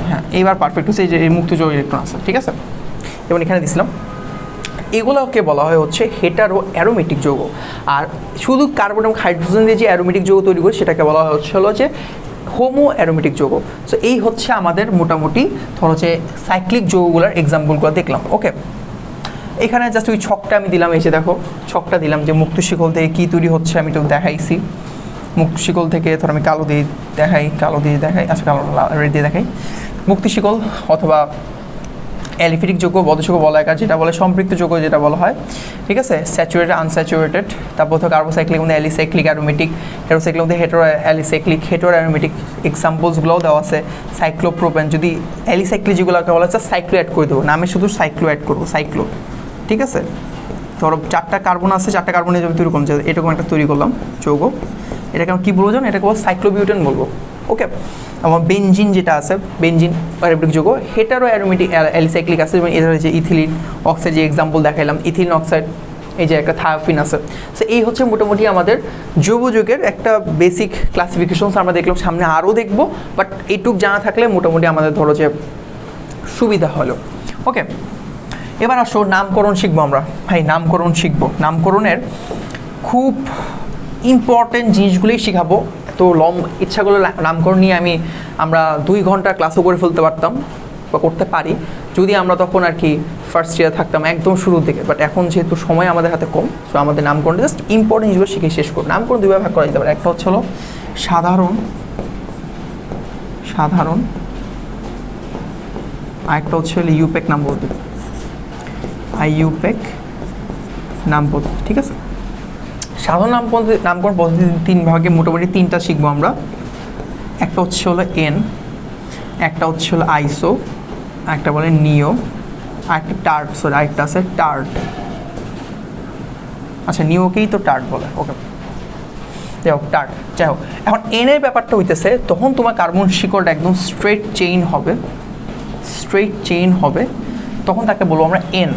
হ্যাঁ, এইবার পারফেক্ট হচ্ছে, এই যে এই মুক্ত যৌগ ইলেকট্রন আছে, ঠিক আছে, যেমন এখানে দিছিলাম। এগুলোকে বলা হয় হচ্ছে হেটারো অ্যারোমেটিক যৌগ। আর শুধু কার্বন এবং হাইড্রোজেন দিয়ে যে অ্যারোমেটিক যৌগ তৈরি করে সেটাকে বলা হচ্ছে হলো যে হোমো অ্যারোমেটিক যৌগ। সো এই হচ্ছে আমাদের মোটামুটি ধরো যে সাইক্লিক যৌগগুলোর এক্সাম্পলগুলো দেখলাম, ওকে। এখানে জাস্ট ওই ছকটা আমি দিলাম, এই যে দেখো ছকটা দিলাম যে মুক্ত শিকল থেকে কী তৈরি হচ্ছে আমি তো দেখাইছি। মুক্ত শিকল থেকে ধর আমি কালো দিয়ে দেখাই, কালো দিয়ে দেখাই, আচ্ছা কালো রেড দিয়ে দেখাই। মুক্ত শিকল অথবা অ্যালিফিটিক যৌগ, বদ্ধযৌগ বলয়াকার যেটা বলে, সম্পৃক্ত যৌগ যেটা বলা হয়, ঠিক আছে, স্যাচুরেটেড, আনস্যাচুরেটেড। তারপর তো কার্বোসাইক্লিক মধ্যে অ্যালিসাইক্লিক অ্যারোমেটিক, হেটারোসাইক্লিক মধ্যে হেটারো অ্যালিসাইক্লিক, হেটারো অ্যারোমেটিক এক্সাম্পলসগুলোও দেওয়া আছে। সাইক্লোপ্রোপেন, যদি অ্যালিসাইক্লিক যেগুলোকে বলা হচ্ছে সাইক্লো অ্যাড করে দেবো, নামে শুধু সাইক্লো অ্যাড করবো, সাইক্লো, ঠিক আছে। ধরো 4টা কার্বন আছে, 4টা কার্বনের জন্য তৈরি করলাম, এরকম একটা তৈরি করলাম যৌগ, এটাকে আমি কী বলবো জানো, এটাকে বলবো সাইক্লোবিউটেন বলবো, ওকে। আমার বেনজিন যেটা আছে, বেনজিন অ্যারোমেটিক যৌগ, হেটারো অ্যারোমেটিক অ্যালিসাইক্লিক আছে, যেমন এদের হচ্ছে ইথিলিন অক্সাইড, যে এক্সাম্পল দেখাইলাম ইথিলিন অক্সাইড, এই যে একটা থায়োফিন আছে। সো এই হচ্ছে মোটামুটি আমাদের যৌগ যৌগের একটা বেসিক ক্লাসিফিকেশনস আমরা দেখলাম, সামনে আরও দেখবো, বাট এইটুক জানা থাকলে মোটামুটি আমাদের ধরো যে সুবিধা হলো, ওকে। এবার আসো নামকরণ শিখবো আমরা, ভাই নামকরণ শিখবো। নামকরণের খুব ইম্পর্টেন্ট জিনিসগুলোই শেখাবো। তো ইচ্ছা করলে নামকরণ নিয়ে আমরা 2 ঘন্টা ক্লাসও করে ফেলতে পারতাম বা করতে পারি যদি আমরা তখন আর কি ফার্স্ট ইয়ার থাকতাম একদম শুরুর দিকে। বাট এখন যেহেতু সময় আমাদের হাতে কম, সো আমাদের নামকরণ জাস্ট ইম্পর্টেন্ট জিনিসগুলো শিখে শেষ করব। নামকরণ 2 ভাবে ভাগ করা যেতে পারে। একটা হচ্ছে হলো সাধারণ, আরেকটা হচ্ছে হলো ইউপেক নাম পদ্ধতি, ইউপেক নাম পদ্ধতি। ঠিক আছে, সাধারণ নামকরণ পদ্ধতি 3 ভাগে মোটামুটি 3টা শিখবো আমরা। একটা হচ্ছে হলো এন, একটা হচ্ছে হলো আইসো, একটা বলে নিও, আরেকটা টার্ট, সরি আরেকটা আছে টার্ট। আচ্ছা নিওকেই তো টার্ট বলে, ওকে যাই হোক টার্ট। যাই হোক, এখন এনের ব্যাপারটা হইতেছে তখন তোমার কার্বন শিকড়টা একদম স্ট্রেট চেইন হবে, তখন তাকে বলবো আমরা এন।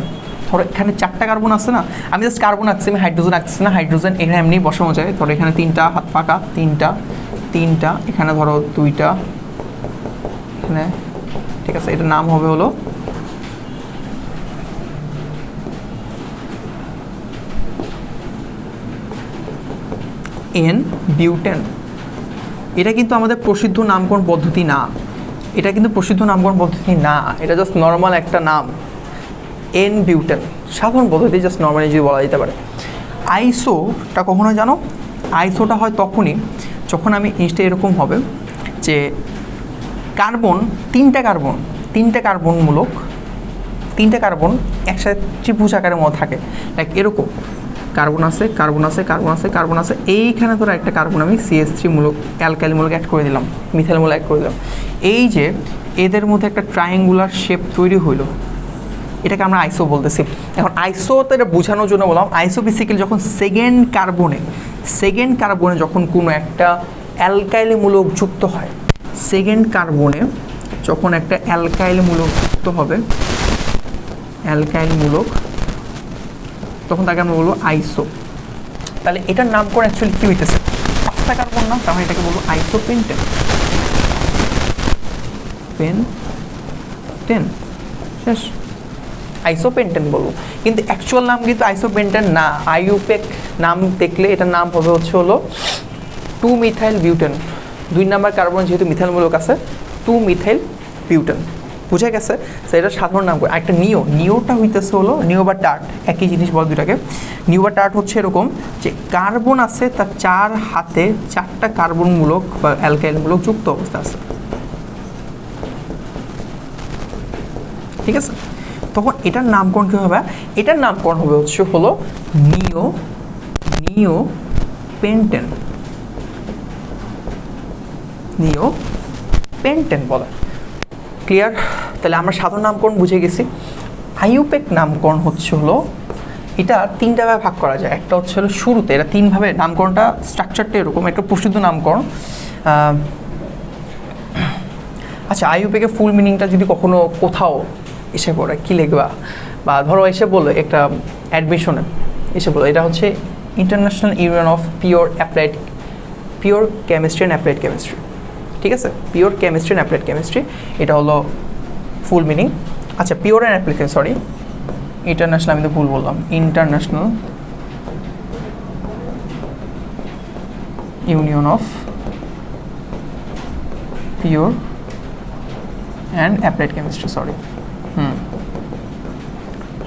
ধরো এখানে 4টা কার্বন আছে না, আমি জাস্ট কার্বন আঁকছি, আমি হাইড্রোজেন আঁকছি না, হাইড্রোজেন এখানে এমনি বসানো যায়। ধরো এখানে 3টা হাত ফাঁকা, 3টা, এখানে ধরো 2টা, এখানে, ঠিক আছে, এটার নাম হবে হলো এন বিউটেন। এটা কিন্তু আমাদের প্রসিদ্ধ নামকরণ পদ্ধতি না, এটা জাস্ট নর্মাল একটা নাম, এন বিউটেন, সাধারণ পদ্ধতি, জাস্ট নর্মালি যদি বলা যেতে পারে। আইসোটা কখনো জানো, আইসোটা হয় তখনই যখন আমি জিনিসটা এরকম হবে যে কার্বন, 3টা কার্বন একসাথে ত্রিভুজ আকারের মধ্যে থাকে, লাইক এরকম কার্বন আছে, এইখানে ধরো একটা কার্বন আমি CH3 মূলক অ্যালকাইল মূলক অ্যাড করে দিলাম, মিথাইল মূলক অ্যাড করে দিলাম। এই যে এদের মধ্যে একটা ট্রায়াঙ্গুলার শেপ তৈরি হইলো, এটাকে আমরা আইসো বলতেছি। এখন আইসো তো এটা বোঝানোর জন্য বললাম, আইসো বেসিক্যালি যখন সেকেন্ড কার্বনে যখন কোনো একটা অ্যালকাইল মূলক যুক্ত হয়, সেকেন্ড কার্বনে যখন একটা অ্যালকাইল মূলক যুক্ত হবে, তখন তাকে আমরা বলবো আইসো। তাহলে এটার নামকরণ অ্যাকচুয়ালি কী হইতেছে, 5টা কার্বন না, তাহলে এটাকে বলবো আইসোপেন্টেন, শেষ, আইসোপেন্টেন বলবো। কিন্তু অ্যাকচুয়াল নাম কিন্তু আইসোপেন্টেন না, আইউপেক নাম দেখলে এটার নাম হবে হচ্ছে হলো 2 মিথাইল বিউটেন। 2 নম্বর কার্বন যেহেতু মিথাইল মূলক আছে, 2 মিথাইল বিউটেন, বুঝে গেছে? এটা সাধারণ নাম করে। একটা নিওটা হইতেছে হলো নিও বা টার্ট, একই জিনিস বল দুটাকে। নিও বা টার্ট হচ্ছে এরকম যে কার্বন আছে তার 4 হাতে 4টা কার্বন মূলক বা অ্যালকাইল মূলক যুক্ত অবস্থা আছে, ঠিক আছে? তখন এটার নামকরণ কী হবে? এটার নামকরণ হবে হচ্ছে হলো নিও পেন্টেন বলে। ক্লিয়ার? তাহলে আমরা সাধারণ নামকরণ বুঝে গেছি। আইউপেক নামকরণ হচ্ছে হলো এটা 3টা ভাবে ভাগ করা যায়। একটা হচ্ছে হলো শুরুতে, এটা 3 ভাবে নামকরণটা, স্ট্রাকচারটা এরকম, একটা প্রসিদ্ধ নামকরণ। আচ্ছা, আইউপেকের ফুল মিনিংটা যদি কখনো কোথাও এসে পড়ে কী লিখবা, বা ধরো এসে বলো একটা অ্যাডমিশনে এসে বলো এটা হচ্ছে international union of pure chemistry and applied chemistry, ঠিক আছে? Pure chemistry and applied chemistry, এটা হলো ফুল মিনিং। আচ্ছা, pure and applied, sorry international, আমি তো ভুল বললাম, international union of pure and applied chemistry, sorry.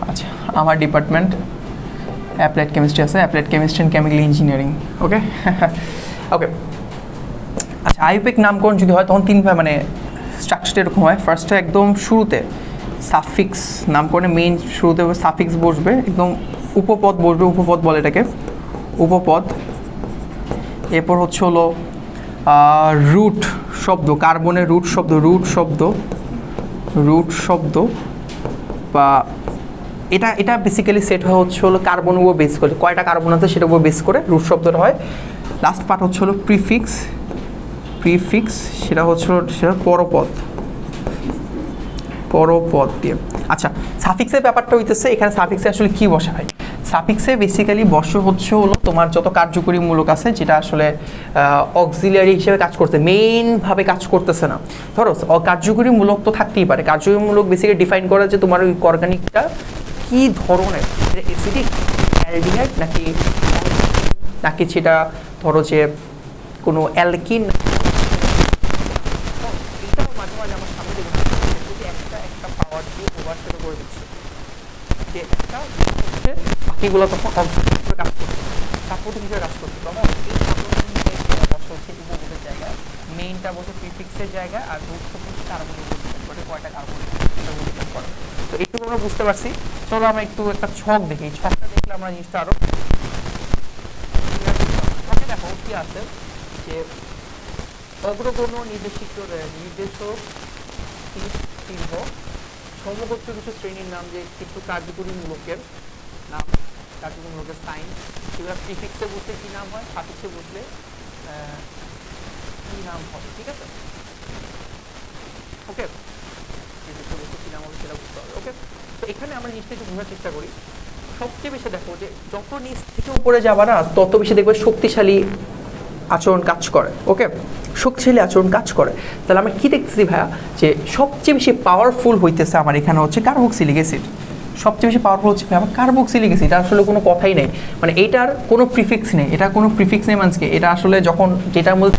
আচ্ছা, আমার ডিপার্টমেন্ট অ্যাপ্লাইড কেমিস্ট্রি আছে, applied chemistry and chemical engineering, okay okay. আচ্ছা, আইউপেক নামকরণ যদি হয় তখন 3 ভাবে, মানে স্ট্রাকচারটা এরকম হয়। ফার্স্টে একদম শুরুতে সাফিক্স, নামকরণে মেইন শুরুতে সাফিক্স বসবে, একদম উপপদ বসবে, উপপদ বলে এটাকে, উপপদ। এরপর হচ্ছে হলো রুট শব্দ, কার্বনের রুট শব্দ বা এটা বেসিক্যালি সেট হয়ে হচ্ছে হলো কার্বনের উপর বেস করে, কয়টা কার্বন আছে সেটার উপর বেস করে রুট শব্দটা হয়। লাস্ট পার্ট হচ্ছে হলো প্রিফিক্স, সেটা হচ্ছে পরপদ দিয়ে। আচ্ছা, সাফিক্সের ব্যাপারটা হইতেছে, এখানে সাফিক্সে আসলে কি বসা হয়? সাফিক্সে বেসিক্যালি হচ্ছে হলো তোমার যত কার্যকরী মূলক আছে, যেটা আসলে অক্সিলিয়ারি হিসেবে কাজ করছে, মেইনভাবে কাজ করতেছে না। ধরো কার্যকরী মূলক তো থাকতেই পারে, কার্যকরী মূলক বেসিক্যালি ডিফাইন করা যে তোমার ওই অর্গানিকটা কী ধরনের, অ্যাসিডিক, অ্যালডিহাইড নাকি নাকি সেটা ধরো যে কোনো অ্যালকিন, এটাও মাঝে মাঝে আমার সামনে দেখুন যদি একটা একটা পাওয়ার দিয়ে ওভারশেডো করে দিচ্ছে, যে একটা হচ্ছে বাকিগুলো তখন অবজেক্ট হিসেবে কাজ করছে, সাপোর্টিং হিসেবে কাজ করছে, তখন এই সাপোর্টিং বসে হচ্ছে উপবোধের জায়গায়, মেইনটা বসে প্রিফিক্সের জায়গায়, আর রুটটা হচ্ছে কার্বনের উপর ডিপেন্ড করে, কয়টা কার্বন ডিপেন্ড করে। তো এইটুকু আমরা বুঝতে পারছি। চলো আমরা একটু একটা ছক দেখি, ছকটা দেখলে আমরা জিনিসটা আরো ছকে দেখো কি আছে, যে অগ্রগণ্য নির্দেশক চিহ্ন সমগোত্র কিছু শ্রেণীর নাম, যে কিছু কার্যকরী মূলকের নাম, কার্যকরী মূলকের সাইন, সেগুলো প্রিফিক্সে বসলে কি নাম হয়, সাফিক্সে বসলে কি নাম হবে, ঠিক আছে? ওকে, প্রিফিক্সে বসলে কি নাম হবে সেটা বুঝতে হবে। ওকে, তো এখানে আমরা জিনিসটা একটু বোঝার চেষ্টা করি। সবচেয়ে বেশি দেখো যে যত নিচ থেকে উপরে যাবা না, তত বেশি দেখবে শক্তিশালী আচরণ কাজ করে। ওকে, শক্তিশালী আচরণ কাজ করে। তাহলে আমরা কি দেখতেছি ভাইয়া, যে সবচেয়ে বেশি পাওয়ারফুল হইতেছে আমার এখানে হচ্ছে কার্বক্সিলিক অ্যাসিড। সবচেয়ে বেশি পাওয়ারফুল হচ্ছে আমার কার্বক্সিলিক অ্যাসিড। এটা আসলে কোনো কথাই নেই, মানে এইটার কোনো প্রিফিক্স নেই, এটা কোনো প্রিফিক্স নেই মানে এটা আসলে যখন যেটার মধ্যে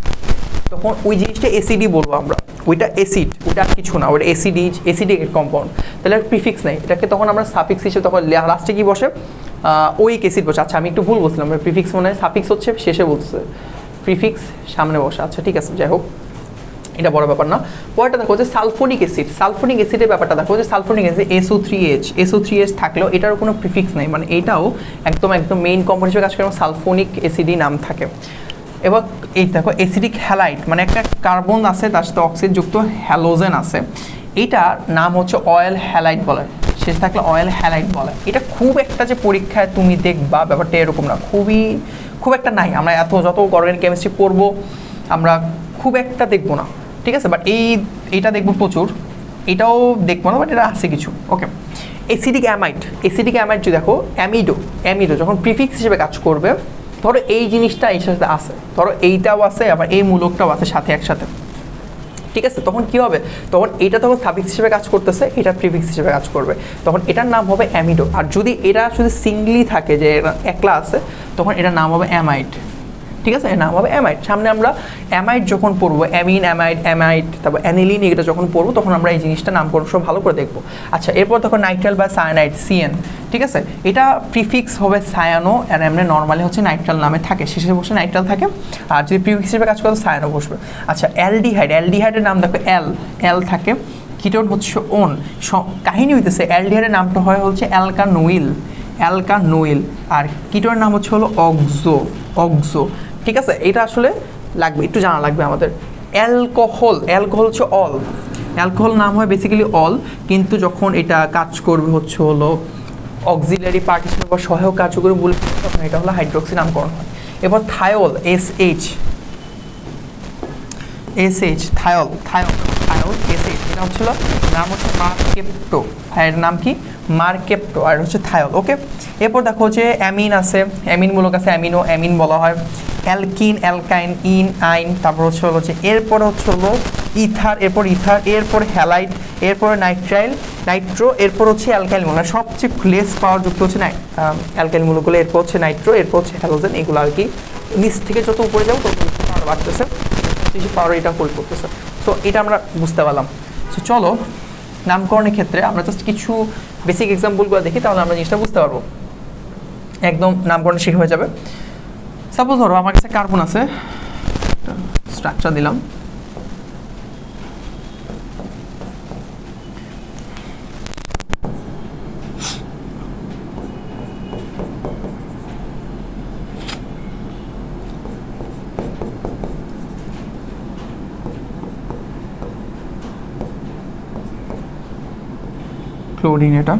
তখন ওই জিনিসটা অ্যাসিডই বলবো আমরা, ওইটা অ্যাসিড, ওইটা আর কিছু না, ওইটা অ্যাসিডিক কম্পাউন্ড। তাহলে আর প্রিফিক্স নেই, এটাকে তখন আমরা সাফিক্স হিসেবে তখন লাস্টে কি বসে ওইক অ্যাসিড বসে। আচ্ছা আমি একটু ভুল বলছিলাম, প্রিফিক্স মানে সাফিক্স হচ্ছে শেষে বলছে, প্রিফিক্স সামনে বসে। আচ্ছা ঠিক আছে, যাই হোক এটা বড় ব্যাপার না। পরেরটা দেখো যে সালফোনিক অ্যাসিড। সালফোনিক অ্যাসিডের ব্যাপারটা দেখো যে সালফোনিক অ্যাসিড SO3H থাকলেও এটারও কোনো প্রিফিক্স নেই, মানে এটাও একদম মেইন কম্পাউন্ড হিসেবে কাজ করে, সালফোনিক অ্যাসিডই নাম থাকে। এবার এই দেখো অ্যাসিডিক হ্যালাইড, মানে একটা কার্বন আছে তার সাথে অক্সিজেন যুক্ত হ্যালোজেন আছে, এইটার নাম হচ্ছে অয়েল হ্যালাইড বলে, শেষ থাকলে অয়েল হ্যালাইড বলে। এটা খুব একটা যে পরীক্ষায় তুমি দেখবা ব্যাপারটা এরকম না, খুব একটা নাই। আমরা যত অর্গানিক কেমিস্ট্রি পড়বো আমরা খুব একটা দেখবো না, ঠিক আছে? বাট এইটা দেখবো প্রচুর, এটাও দেখবো না, বাট এটা আছে কিছু। ওকে, অ্যাসিডিক অ্যামাইড যদি দেখো, অ্যামিডো যখন প্রিফিক্স হিসেবে কাজ করবে, ধরো এই জিনিসটা এই সাথে আছে, ধরো এইটাও আছে আবার এই মূলকটাও আছে সাথে একসাথে, ঠিক আছে? তখন কি হবে, তখন এটা তখন সাফিক্স হিসেবে কাজ করতেছে, এটা প্রিফিক্স হিসেবে কাজ করবে, তখন এটার নাম হবে অ্যামিডো। আর যদি এটা শুধু সিঙ্গলি থাকে যে একলা আছে, তখন এটার নাম হবে অ্যামাইড, ঠিক আছে? এর নাম হবে অ্যামাইড। সামনে আমরা অ্যামাইড যখন পড়বো, অ্যামাইড তারপর অ্যানিলিন, এটা যখন পড়বো তখন আমরা এই জিনিসটা নামকরণ সব ভালো করে দেখবো। আচ্ছা, এরপর তখন নাইট্রাল বা সায়ানাইড, CN, ঠিক আছে? এটা প্রিফিক্স হবে সায়ানো, আর এমনি নর্মালি হচ্ছে নাইট্রাল নামে থাকে, শেষে বসে নাইট্রাল থাকে, আর যদি প্রিফিক্স হিসেবে কাজ করে সায়ানো বসবে। আচ্ছা, অ্যালডিহাইডের নাম দেখো এল থাকে, কিটোন হচ্ছে ওন। কাহিনী হইতেছে অ্যালডিহাইডের নামটা হয় হচ্ছে অ্যালকানোইল, আর কিটোনের নাম হচ্ছে হলো অক্সো, ঠিক আছে? এটা আসলে লাগবে, একটু জানা লাগবে আমাদের। অ্যালকোহল হচ্ছে অ্যালকোহল নাম হয় বেসিক্যালি অল, কিন্তু যখন এটা কাজ করবে হচ্ছে হলো অক্সিলারি পার্ট হিসেবে বা সহায়ক কার্যকরী মূলক, তখন এটা হলো হাইড্রোক্সি নামকরণ হয়। এবার থায়োল, থায়োল এটা হচ্ছিল নাম হচ্ছে মার্কেপ্টো, এর নাম কি মার্কেপ্টো, আর হচ্ছে থায়োল। ওকে, এরপর দেখো যে অ্যামিন আছে, অ্যামিন মূলক আছে, অ্যামিন বলা হয়, অ্যালকিন, অ্যালকাইন, আইন, তারপর হচ্ছে হলো যে এরপরে হচ্ছে হলো ইথার, এরপর হ্যালাইড, এরপরে নাইট্রো, এরপর হচ্ছে অ্যালকাইল মূলক। সবচেয়ে লেস পাওয়ার যুক্ত হচ্ছে অ্যালকাইল মূলকগুলো, এরপর হচ্ছে নাইট্রো, এরপর হচ্ছে হ্যালোজেন। এগুলো আর কি নিচ থেকে যত উপরে যাবো তত পাওয়ার বাড়তেছে, বেশি পাওয়ার এটা হোল্ড করতেছে। সো এটা আমরা বুঝতে পারলাম। সো চলো নামকরণের ক্ষেত্রে আমরা জাস্ট কিছু বেসিক এক্সাম্পলগুলো দেখি, তাহলে আমরা জিনিসটা বুঝতে পারবো, একদম নামকরণ শেষ হয়ে যাবে। সাপোজ ধরো আমার কাছে কার্বন আছে, স্ট্রাকচার দিলাম, ক্লোরিন, এটা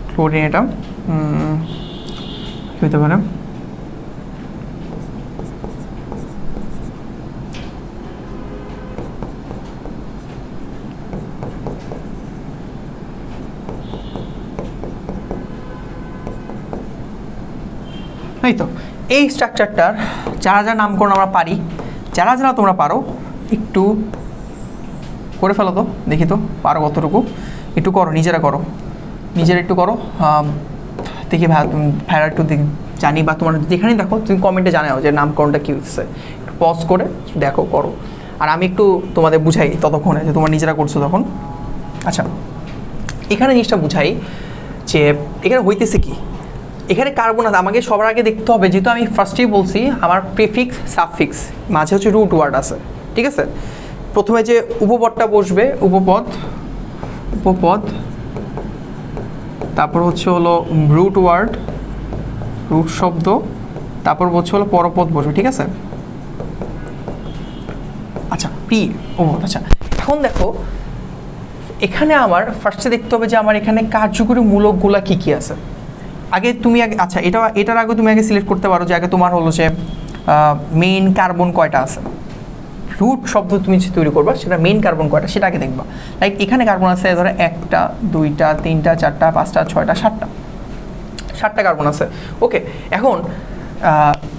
ক্লোরিন, এটা কি হতে পারে, এই তো এই স্ট্রাকচারটার যারা নামকরণ আমরা পারি, যারা তোমরা পারো একটু করে ফেলো তো, দেখি তো পারো কতটুকু, একটু করো, নিজেরা করো, নিজেরা একটু করো। দেখি ভাইরা একটু জানি, বা তোমার যেখানেই দেখো তুমি কমেন্টে জানাও যে নামকরণটা কী হচ্ছে, একটু পজ করে দেখো, করো। আর আমি একটু তোমাদের বুঝাই ততক্ষণে যে তোমার নিজেরা করছো তখন। আচ্ছা, এখানে জিনিসটা বুঝাই যে এখানে হইতেছে কি, এখানে কার্বন আছে। আমাকে সবার আগে দেখতে হবে, যেহেতু আমি ফার্স্টেই বলছি আমার প্রিফিক্স সাবফিক্স মাঝে হচ্ছে রুট ওয়ার্ড আছে, ঠিক আছে। প্রথমে যে উপপদটা বসবে, উপপদ, তারপর হচ্ছে হলো রুট ওয়ার্ড, রুট শব্দ, তারপর হচ্ছে হলো পরপদ বসবে, ঠিক আছে। আচ্ছা, আচ্ছা, এখন দেখো এখানে আমার ফার্স্টে দেখতে হবে যে আমার এখানে কার্যকরী মূলকগুলা কী কী আছে। আগে তুমি আচ্ছা এটার আগে তুমি আগে সিলেক্ট করতে পারো যে আগে তোমার হলো যে মেইন কার্বন কয়টা আছে। রুট শব্দ তুমি যে তৈরি করবা সেটা মেইন কার্বন কয়টা সেটা আগে দেখবা। লাইক এখানে কার্বন আছে ধরো 1টা 2টা 3টা 4টা 5টা 6টা 7টা কার্বন আছে। ওকে, এখন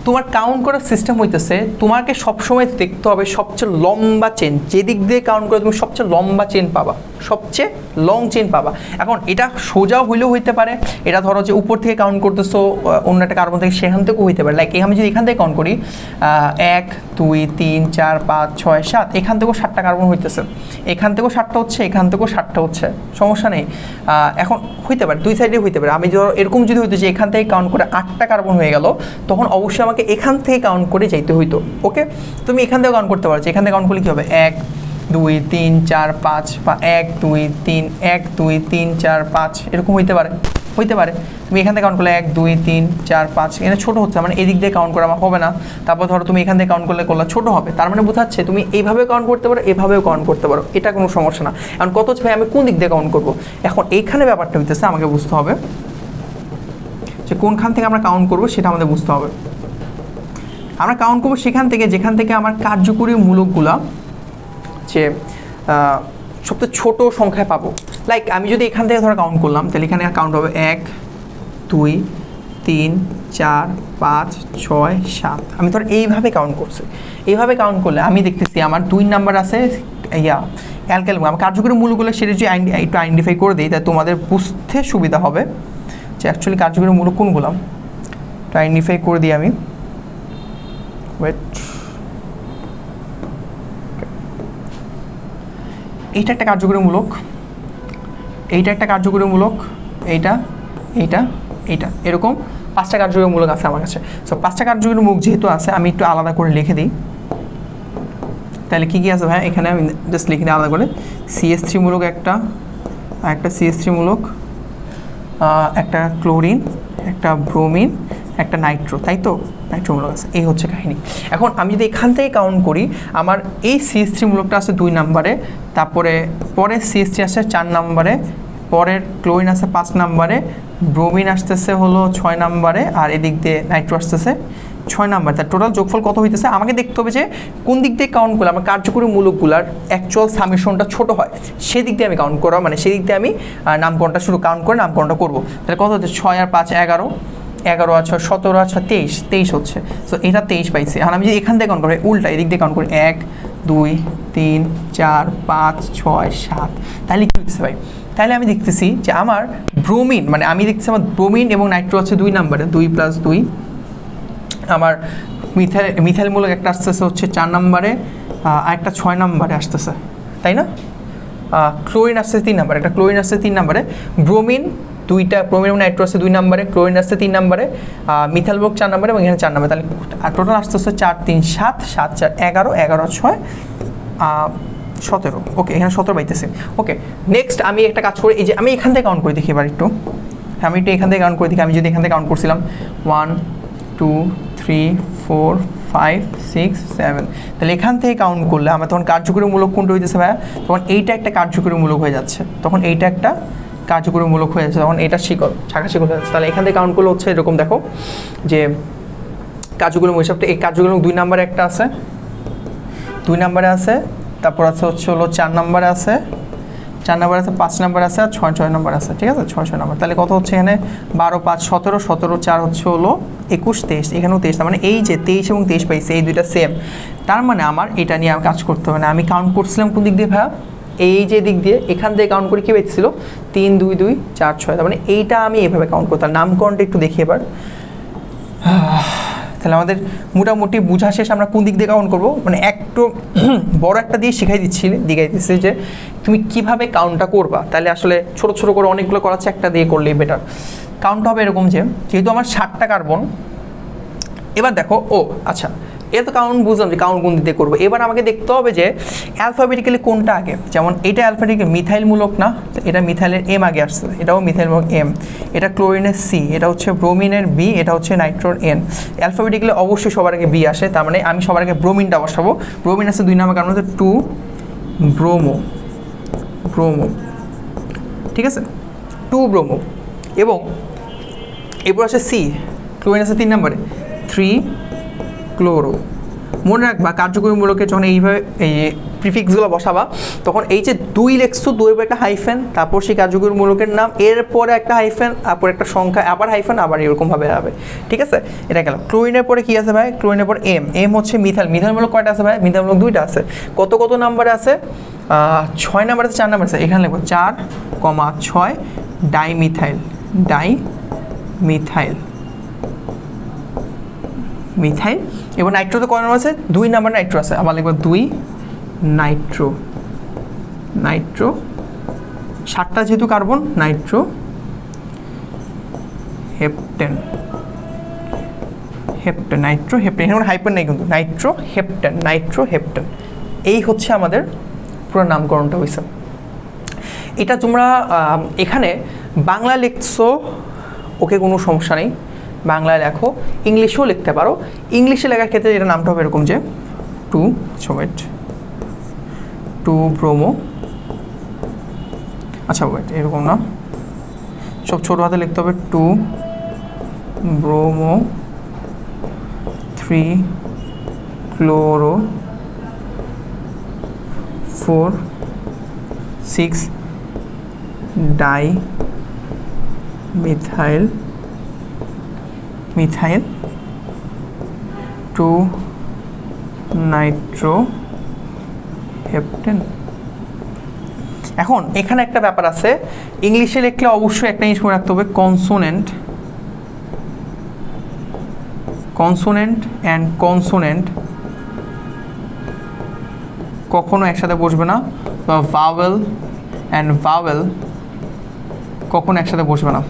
তোমার কাউন্ট করার সিস্টেম হইতেছে তোমাকে সবসময় দেখতে হবে সবচেয়ে লম্বা চেন, যেদিক দিয়ে কাউন্ট করে তুমি সবচেয়ে লম্বা চেন পাবা, সবচেয়ে লং চেন পাবা। এখন এটা সোজা হইলেও হইতে পারে, এটা ধরো যে উপর থেকে কাউন্ট করতেছো অন্য একটা কার্বন থেকে, সেখান থেকেও হইতে পারে। লাইক আমি যদি এখান থেকে কাউন্ট করি 1 2 3 4 5 6 7, এখান থেকেও 7টা কার্বন হইতেছে, এখান থেকেও 7টা হচ্ছে, এখান থেকেও 7টা হচ্ছে, সমস্যা নেই। এখন হইতে পারে দুই সাইডে হইতে পারে। আমি ধরো এরকম যদি হইতো যে এখান থেকে কাউন্ট করে 8টা কার্বন হয়ে গেল, তখন অবশ্যই আমাকে এখান থেকে কাউন্ট করে যাইতে হইতো। ওকে, তুমি এখান থেকে কাউন্ট করতে পারছো, এখান থেকে কাউন্ট করলে কী হবে 1 2 3 4 5 বা 1 2 3 1 2 3 4 5 এরকম হইতে পারে। তুমি এখান থেকে কাউন্ট করলে 1 2 3 4 5, এখানে ছোটো হচ্ছে, মানে এদিক দিয়ে কাউন্ট করা আমার হবে না। তারপর ধরো তুমি এখান থেকে কাউন্ট করলে ছোটো হবে, তার মানে বোঝাচ্ছে তুমি এইভাবে কাউন্ট করতে পারো, এভাবেও কাউন্ট করতে পারো, এটা কোনো সমস্যা না। এখন কত হচ্ছে ভাই আমি কোন দিক দিয়ে কাউন্ট করবো, এখন এইখানে ব্যাপারটা হইতেছে আমাকে বুঝতে হবে যে কোনখান থেকে আমরা কাউন্ট করবো সেটা আমাদের বুঝতে হবে। আমরা কাউন্ট করবো সেখান থেকে যেখান থেকে আমার কার্যকরী মূলকগুলা যে সবচেয়ে ছোট সংখ্যায় পাবো। লাইক আমি যদি এখান থেকে ধরো কাউন্ট করলাম, তাহলে এখানে কাউন্ট হবে 1 2 3 4 5 6 7। আমি ধর এইভাবে কাউন্ট করছি, এইভাবে কাউন্ট করলে আমি দেখতেছি আমার 2 নাম্বার আছে অ্যালকাইল। আমার কার্যকরী মূলকগুলো সেটা যদি একটু আইডেন্টিফাই করে দিই, তাই তোমাদের বুঝতে সুবিধা হবে যে অ্যাকচুয়ালি কার্যকরী মূলক কোনগুলো। তো আইডেন্টিফাই করে দিই আমি, ওয়েট, এইটা একটা কার্যকরী মূলক, এইটা একটা কার্যকরী মূলক, এইটা এরকম 5টা কার্যকরী মূলক আছে আমার কাছে। সো 5টা কার্যকরী মূলক যেহেতু আছে আমি একটু আলাদা করে লিখে দিই। তাহলে কী কী আছে ভাই, এখানে আমি জাস্ট লিখে দিই আলাদা করে। CH3 মূলক একটা CH3 মূলক, একটা ক্লোরিন, একটা ব্রোমিন, একটা নাইট্রো, তাই তো নাইট্রো মূলক আছে। এই হচ্ছে কাহিনী। এখন আমি যদি এখান থেকে কাউন্ট করি, আমার এই CH3 মূলকটা আছে 2 নম্বরে, তারপরে পরে CH3 আসছে 4 নম্বরে, পরের ক্লোরিন আছে 5 নম্বরে, ব্রোমিন আসতেছে হলো 6 নম্বরে, আর এদিক দিয়ে নাইট্রো আসতেছে 6 নম্বর। তার টোটাল যোগফল কত হইতেছে আমাকে দেখতে হবে যে কোন দিক দিয়ে কাউন্ট করলে আমার কার্যকরী মূলকগুলার অ্যাকচুয়াল সামেশনটা ছোট হয়, সেদিক দিয়ে আমি কাউন্ট করা, মানে সেদিক দিয়ে আমি নামকরণটা শুরু কাউন্ট করে নামকরণটা করবো। তাহলে কত হচ্ছে 6 আর 5 11, 11 আর 6 17 আর 6 23 হচ্ছে। সো এটা 23 পাইছে। এখন আমি যদি এখান থেকে কাউন্ট করি, উল্টা এদিক দিয়ে কাউন্ট করি 1 2 3 4 5 6 7, তাহলে কী হচ্ছে ভাই, তাহলে আমি দেখতেছি যে আমার ব্রোমিন, মানে আমি দেখতেছি আমার ব্রোমিন এবং নাইট্রো আছে 2 নম্বরে, 2 + 2। আমার মিথাইল মূলক একটা আসতেছে হচ্ছে 4 নম্বরে, আর একটা 6 নম্বরে আসতেছে, তাই না। ক্লোরিন আসছে 3 নম্বরে, একটা ক্লোরিন আসছে 3 নম্বরে, ব্রোমিন 2টা, ব্রোমিন এবং নাইট্রো আছে 2 নম্বরে, ক্লোরিন আসছে 3 নম্বরে, মিথাইল মূলক 4 নম্বরে এবং এখানে 4 নম্বরে। তাহলে টোটাল আসতেছে 4 3 7 7 4 11, 11 6 17। ওকে, এখানে 17 পাইতেছে। ওকে, নেক্সট আমি একটা কাজ করি, এই যে আমি এখান থেকে কাউন্ট করে দেখি এবার একটু, আমি একটু এখান থেকে কাউন্ট করে দেখি। আমি যদি এখান থেকে কাউন্ট করছিলাম 1 2 3 4 5 6 7, তাহলে এখান থেকে কাউন্ট করলে আমার তখন কার্যকরী মূলক কোনটা হইতেছে ভাইয়া, তখন এইটা একটা কার্যকরী মূলক হয়ে যাচ্ছে, তখন এইটা একটা কার্যকরী মূলক হয়ে যাচ্ছে, তখন এটা শিকড়, শাখা শিকড় হয়ে যাচ্ছে। তাহলে এখান থেকে কাউন্ট করলে হচ্ছে এরকম, দেখো যে কার্যকরী হিসাবটা এই কার্যকরী 2 নম্বরে একটা আছে, 2 নম্বরে আছে, তারপর আছে হচ্ছে হলো 4 নম্বরে আছে, 4 নম্বর আছে, 5 নম্বর আছে, আর 6 নম্বর আছে, ঠিক আছে 6 নম্বর। তাহলে কত হচ্ছে এখানে 12 5 17, 17 4 হচ্ছে হলো 21 23, এখানেও 23, তার মানে এই যে 23 এবং 23 পাইছে, এই দুইটা সেম। তার মানে আমার এটা নিয়ে আমি কাজ করতে হবে না। আমি কাউন্ট করছিলাম কোন দিক দিয়ে ভাইয়া, এই যে দিক দিয়ে এখান থেকে কাউন্ট করে কী পেয়েছিল 3 2 2 4 6, তার মানে এইটা আমি এভাবে কাউন্ট করতাম। নামকরণটা একটু দেখি এবার। তাহলে আমাদের মোটামুটি বোঝা শেষ। আমরা কোন দিক দিয়ে কাউন্ট করবো, মানে একটু বড় একটা দিয়ে শিখাই দিচ্ছি যে তুমি কিভাবে কাউন্টটা করবা। তাহলে আসলে ছোট ছোট করে অনেকগুলো করাচ্ছে, একটা দিয়ে করলেই বেটার। কাউন্ট হবে এরকম যে যেহেতু আমার 7টা কার্বন, এবার দেখো আচ্ছা এটা তো কাউন্ট বুঝলাম যে কাউন্ট কোন দিক দিয়ে করবো। এবার আমাকে দেখতে হবে যে অ্যালফাবেটিক্যালি কোনটা আগে। যেমন এটা অ্যালফাবেটিক্যালি মিথাইলমূলক না, তো এটা মিথাইলের এম আগে আসছে, এটাও মিথাইলমূলক এম, এটা ক্লোরিনের সি, এটা হচ্ছে ব্রোমিনের বি, এটা হচ্ছে নাইট্রোর এন। অ্যালফাবেটিক্যালি অবশ্যই সবার আগে বি আসে, তার মানে আমি সবার আগে ব্রোমিনটা বসাবো। ব্রোমিন আছে 2 নম্বর, কারণ হচ্ছে 2 ব্রোমো, ঠিক আছে, 2 ব্রোমো। এবং এরপর আসে সি, ক্লোরিন আছে 3 নম্বরে, 3 ক্লোরো। মনে রাখবা কার্যকরী মূলকের যখন এইভাবে এই প্রিফিক্সগুলো বসাবা তখন এই যে 2 লেখছো, 2 এর পর একটা হাইফেন, তারপর সেই কার্যকরী মূলকের নাম, এরপরে একটা হাইফেন, তারপর একটা সংখ্যা, আবার হাইফেন, আবার এরকমভাবে হবে, ঠিক আছে। এটা গেল। ক্লোরিনের পরে কী আছে ভাই? ক্লোরিনের পর এম হচ্ছে মিথাইলমূলক কয়টা আছে ভাই? মিথাইলমূলক 2টা আছে। কত নাম্বারে আছে? 6 নাম্বার আছে, 4 নাম্বার আছে, এখানে লিখবো 4, 6 ডাইমিথাইল এবং নাইট্রোতে কয় নম্বর আছে? 2 নাম্বার নাইট্রো আছে, আবার লিখবো 2 নাইট্রো 7টা যেহেতু কার্বন, নাইট্রো হেপ্টেন, এখানে হাইপেন নাই কিন্তু, নাইট্রো হেপ্টেন। এই হচ্ছে আমাদের পুরো নামকরণটা হয়েছে। এটা তোমরা এখানে বাংলা লিখছো, ওকে কোনো সমস্যা নেই, বাংলায় লেখো, ইংলিশেও লিখতে পারো। ইংলিশে লেখার ক্ষেত্রে এটা নামটা হবে এরকম যে 2 ব্রোমো, আচ্ছা ওয়েট এরকম না, সব ছোটো হাতে লিখতে হবে, 2 bromo 3 chloro 4 6 die methyl 2 Nitro heptane. এখন এখানে একটা ব্যাপার আছে, ইংলিশে লিখলে অবশ্যই একটা জিনিস মনে রাখতে হবে, কনসোনেন্ট অ্যান্ড কনসোনেন্ট কখনো একসাথে বসবে না, বা ভাওয়েল অ্যান্ড ভাওয়েল কখনো একসাথে বসবে না।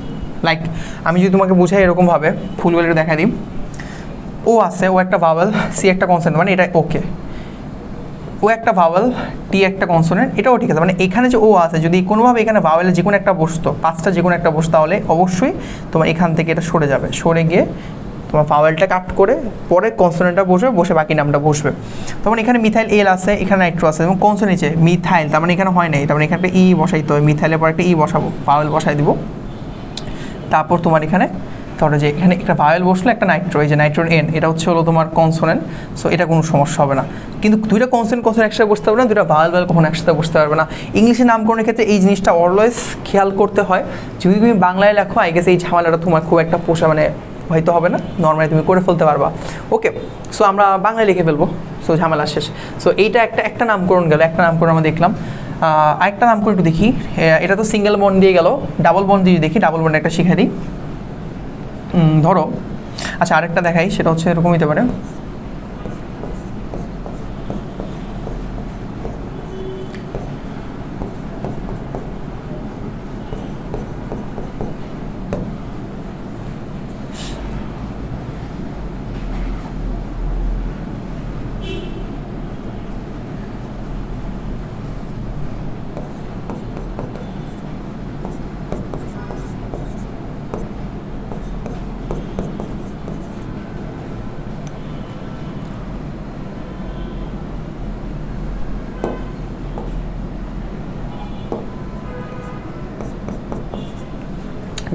লাইক আমি যদি তোমাকে বুঝাই এরকমভাবে, ফুলওয়েলের দেখা দিই, ও আছে, ও একটা ভাওয়েল, সি একটা কনসোনেন্ট, মানে এটা ওকে, ও একটা ভাওয়েল, টি একটা কনসোনেন্ট, এটাও ঠিক আছে। মানে এখানে যে ও আছে, যদি কোনোভাবে এখানে ভাওয়েলে যে কোনো একটা বসতো, 5টা যে কোনো একটা বসতো, তাহলে অবশ্যই তোমার এখান থেকে এটা সরে যাবে, সরে গিয়ে তোমার ভাওয়েলটা কাট করে পরে কনসোনেন্টটা বসে বাকি নামটা বসবে। তখন এখানে মিথাইল এল আছে, এখানে নাইট্রো আছে, এবং কনসোনেন্ট নিচে মিথাইল, তার মানে এখানে হয় নাই, তার মানে এখানে একটা ই বসাইতে হবে, মিথাইলের পর একটা ই বসাবো, ভাওয়েল বসাই দিব। তারপর তোমার এখানে ধরো যে এখানে একটা ভাওয়েল বসলো, একটা নাইট্রো, এই যে নাইট্রোর এন, এটা হলো তোমার কনসোনেন্ট, সো এটা কোনো সমস্যা হবে না। কিন্তু 2টা কনসোনেন্ট একসাথে বসতে পারবে না, 2টা ভাওয়েল কখনো একসাথে বসতে পারবে না। ইংলিশে নামকরণের ক্ষেত্রে এই জিনিসটা অলওয়েজ খেয়াল করতে হয়। যদি তুমি বাংলায় লেখো, আই গেস এই ঝামেলাটা তোমার খুব একটা মানে হয়তো হবে না, নর্মালি তুমি করে ফেলতে পারবা। ওকে, সো আমরা বাংলায় লিখে ফেলবো, সো ঝামেলা শেষ। সো এইটা একটা নামকরণ গেল, একটা নামকরণ আমরা দেখলাম। আরেকটা নামকরণ একটু দেখি, এটা তো সিঙ্গেল বন্ড দিয়ে গেল, ডাবল বন্ড দিয়ে দেখি, ডাবল বন্ড একটা শিখে দিই। ধরো আচ্ছা আরেকটা দেখাই, সেটা হচ্ছে এরকম হতে পারে,